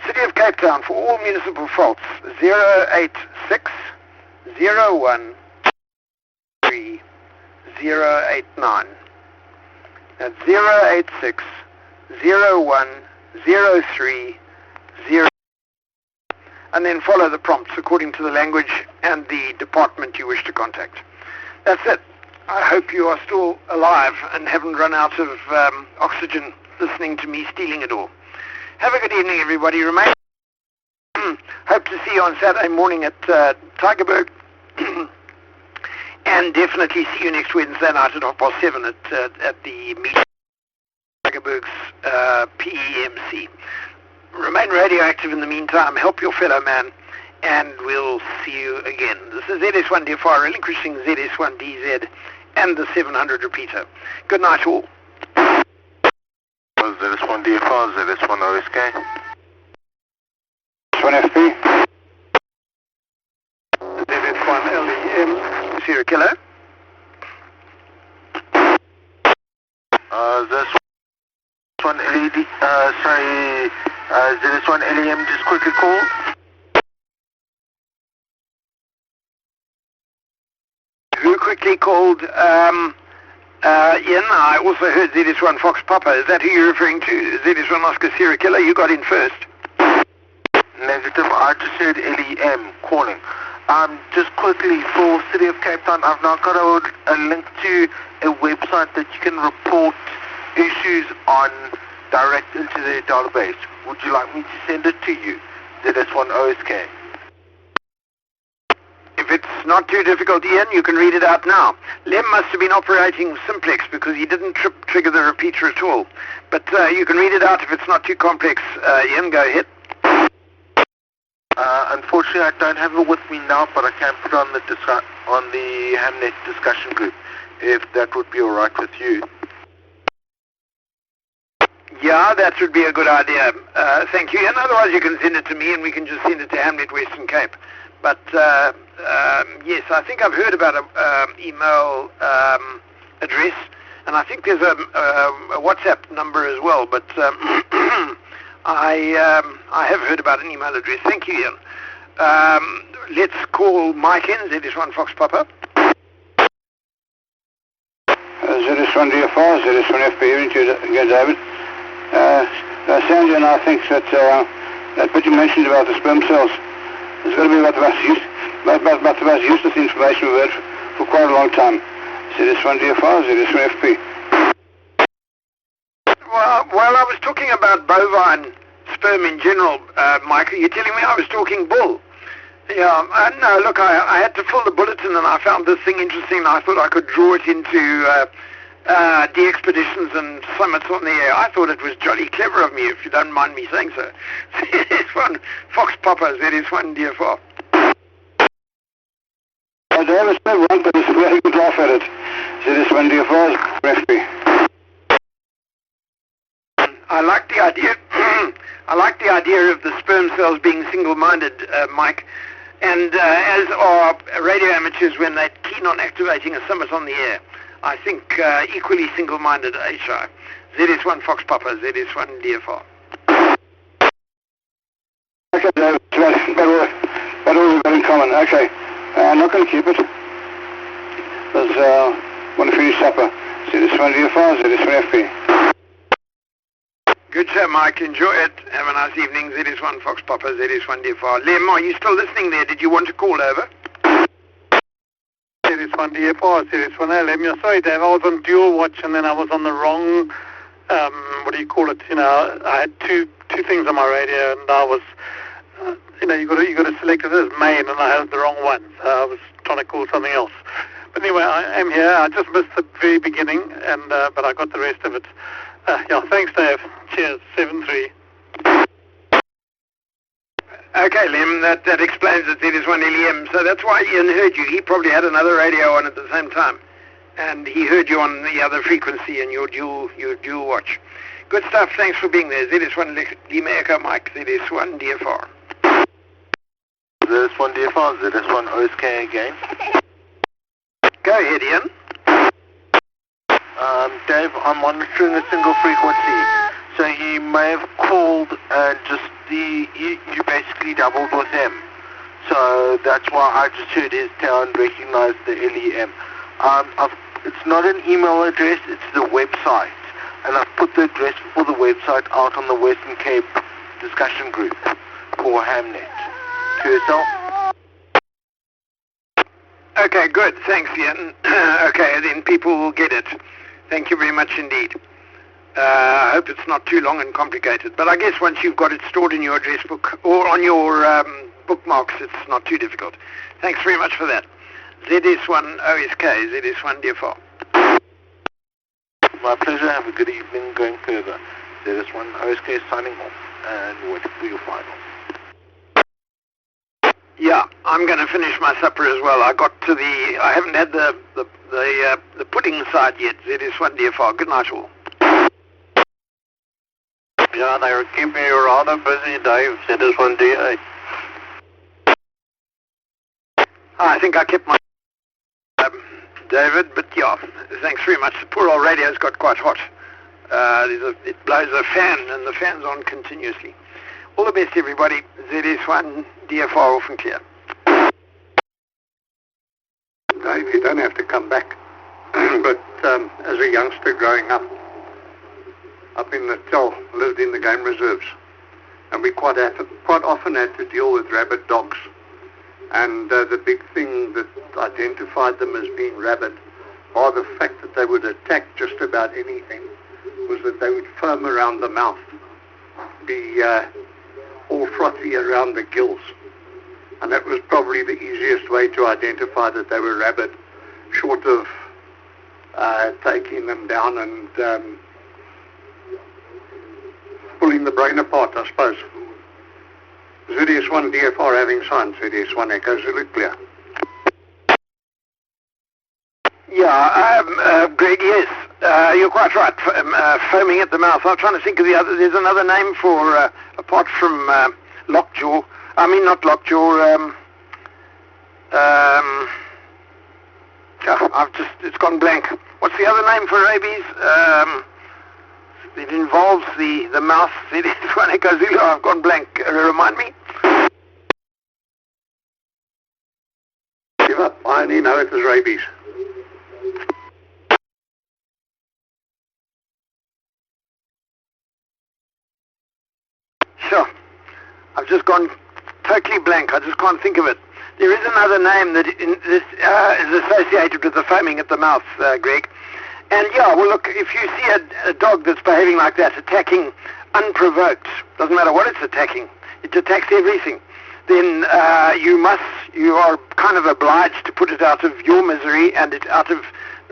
City of Cape Town, for all municipal faults, 086-01-3-089. That's 086-01-03-0, and then follow the prompts according to the language and the department you wish to contact. That's it. I hope you are still alive and haven't run out of oxygen listening to me stealing it all. Have a good evening, everybody. Remain. Hope to see you on Saturday morning at Tygerberg. And definitely see you next Wednesday night at 7:30 at the meeting at Tygerberg's PEMC. Remain radioactive in the meantime. Help your fellow man. And we'll see you again. This is ZS1DFR relinquishing ZS1DZ and the 700 repeater. Good night all. ZS1DFR, ZS1OSK. ZS1FP. ZS1LEM, Sierra Kilo. ZS1LED, ZS1LEM just quickly called. Who quickly called? Ian, I also heard ZS1 Fox Papa. Is that who you're referring to? ZS1 Oscar Sierra Killer, you got in first. Negative, I just said LEM calling. Just quickly, for City of Cape Town, I've now got a link to a website that you can report issues on direct into their database. Would you like me to send it to you? ZS1OSK. If it's not too difficult, Ian, you can read it out now. Lem must have been operating simplex because he didn't trigger the repeater at all. But you can read it out if it's not too complex. Ian, go ahead. Unfortunately, I don't have it with me now, but I can put it on the Hamnet discussion group, if that would be all right with you. Yeah, that would be a good idea. Thank you. And otherwise, you can send it to me, and we can just send it to Hamnet Western Cape. But yes, I think I've heard about an email address, and I think there's a WhatsApp number as well. But I have heard about an email address. Thank you, Ian. Let's call Mike in, ZS1 Fox Papa. ZS1DFR, ZS1FP, evening to you again, David. Sandy and I think that what you mentioned about the sperm cells is going to be about the most useless information we've heard for quite a long time. ZS1DFR, ZS1FP. Well, I was talking about bovine sperm in general, Michael. You're telling me I was talking bull. Yeah, no, look, I had to fill the bulletin and I found this thing interesting and I thought I could draw it into de-expeditions and summits on the air. I thought it was jolly clever of me, if you don't mind me saying so. ZS1 Fox Papa, ZS1 DFR. David said one, but it's a very good laugh at it. ZS1 DFR, FP. I like the idea. I like the idea of the sperm cells being single-minded, Mike. And as are radio amateurs when they're keen on activating a summit on the air. I think equally single-minded HI. ZS1 Fox Papa, ZS1 DFR. Okay, David, that all we've got in common. Okay, I'm not going to keep it. There's want to finish supper. ZS1 DFR, ZS1 FP. Good show, Mike. Enjoy it. Have a nice evening. ZS1 Fox Papa, ZS1 DFR. Lem, are you still listening there? Did you want to call over? ZS1 DFR, ZS1 LM. Sorry, Dave, I was on dual watch and then I was on the wrong, what do you call it? You know, I had two things on my radio and I was, you know, you got to select it as main and I had the wrong one. So I was trying to call something else. But anyway, I am here. I just missed the very beginning, and but I got the rest of it. Yeah, thanks, Dave. Cheers. 7-3. Okay, Lem, that explains it. It is one LEM. So that's why Ian heard you. He probably had another radio on at the same time. And he heard you on the other frequency and your dual watch. Good stuff. Thanks for being there. ZS1 Lima Echo Mike, ZS1 DFR. ZS1 DFR, ZS1 OSK again. Go ahead, Ian. Dave, I'm monitoring a single frequency. So he may have called and just you basically doubled with him. So that's why I just heard his town recognize the LEM. It's not an email address, it's the website. And I've put the address for the website out on the Western Cape discussion group for Hamnet. QSL? Okay, good. Thanks, Ian. Okay, then people will get it. Thank you very much indeed. I hope it's not too long and complicated. But I guess once you've got it stored in your address book or on your bookmarks, it's not too difficult. Thanks very much for that. ZS1 OSK, ZS1 DFR. My pleasure. Have a good evening going further. ZS1 OSK signing off and waiting for your final. Yeah, I'm going to finish my supper as well. I haven't had the pudding side yet. ZS1 DFR. Good night all. Yeah, they were keeping you rather busy, Dave. ZS1 DA. I think I kept my David, but yeah, thanks very much. The poor old radio's got quite hot. It blows a fan, and the fan's on continuously. All the best, everybody. ZS1 DFR off and clear. Dave, you don't have to come back. But as a youngster growing up in Natal, lived in the game reserves, and we quite often had to deal with rabid dogs. And the big thing that identified them as being rabid, or the fact that they would attack just about anything, was that they would foam around the mouth, be all frothy around the gills. And that was probably the easiest way to identify that they were rabid, short of taking them down and pulling the brain apart, I suppose. ZS1 DFR having signs, ZS1 Echo Zulu clear. Yeah, Greg, yes, you're quite right. Foaming at the mouth. I'm trying to think of the other. There's another name for, apart from lockjaw. I mean, not lockjaw. It's gone blank. What's the other name for rabies? It involves the mouth. ZS1 Echo Zulu. I've gone blank. Remind me. Give up. I only know it was rabies. Sure. I've just gone totally blank. I just can't think of it. There is another name that is associated with the foaming at the mouth, Greg. And yeah, well look, if you see a dog that's behaving like that, attacking unprovoked, doesn't matter what it's attacking, it attacks everything, then you are kind of obliged to put it out of your misery and out of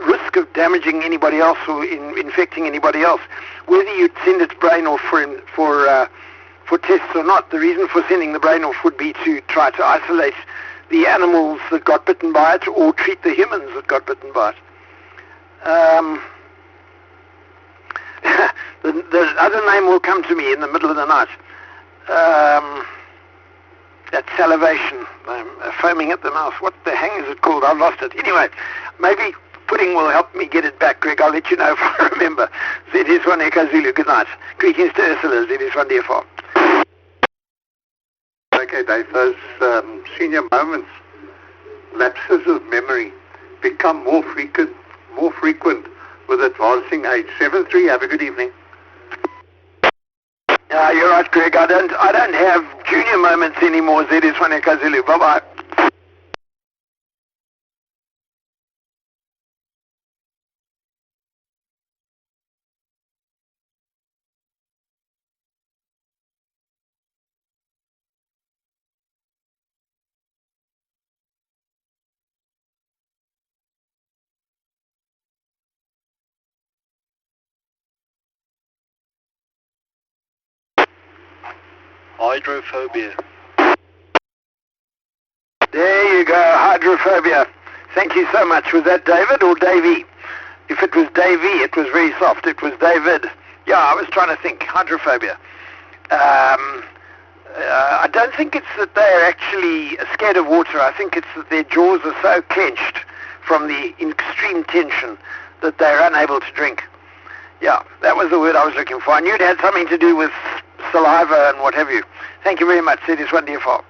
risk of damaging anybody else or infecting anybody else. Whether you send its brain off for tests or not, the reason for sending the brain off would be to try to isolate the animals that got bitten by it or treat the humans that got bitten by it. The other name will come to me in the middle of the night. That salivation, foaming at the mouth. What the hang is it called? I've lost it. Anyway, maybe pudding will help me get it back, Greg. I'll let you know if I remember. ZS1 Echo Zulu. Good night. Greetings to Ursula. ZS1 DFR. Okay, Dave, those senior moments, lapses of memory, become more frequent with advancing age. 7-3, have a good evening. You're right, Greg. I don't have junior moments anymore. ZS1 Echo Zulu. Bye-bye. Hydrophobia. There you go, hydrophobia. Thank you so much. Was that David or Davey? If it was Davey, it was very soft. It was David. Yeah, I was trying to think. Hydrophobia. I don't think it's that they're actually scared of water. I think it's that their jaws are so clenched from the extreme tension that they're unable to drink. Yeah, that was the word I was looking for. I knew it had something to do with saliva and what have you. Thank you very much. ZS1 DFR.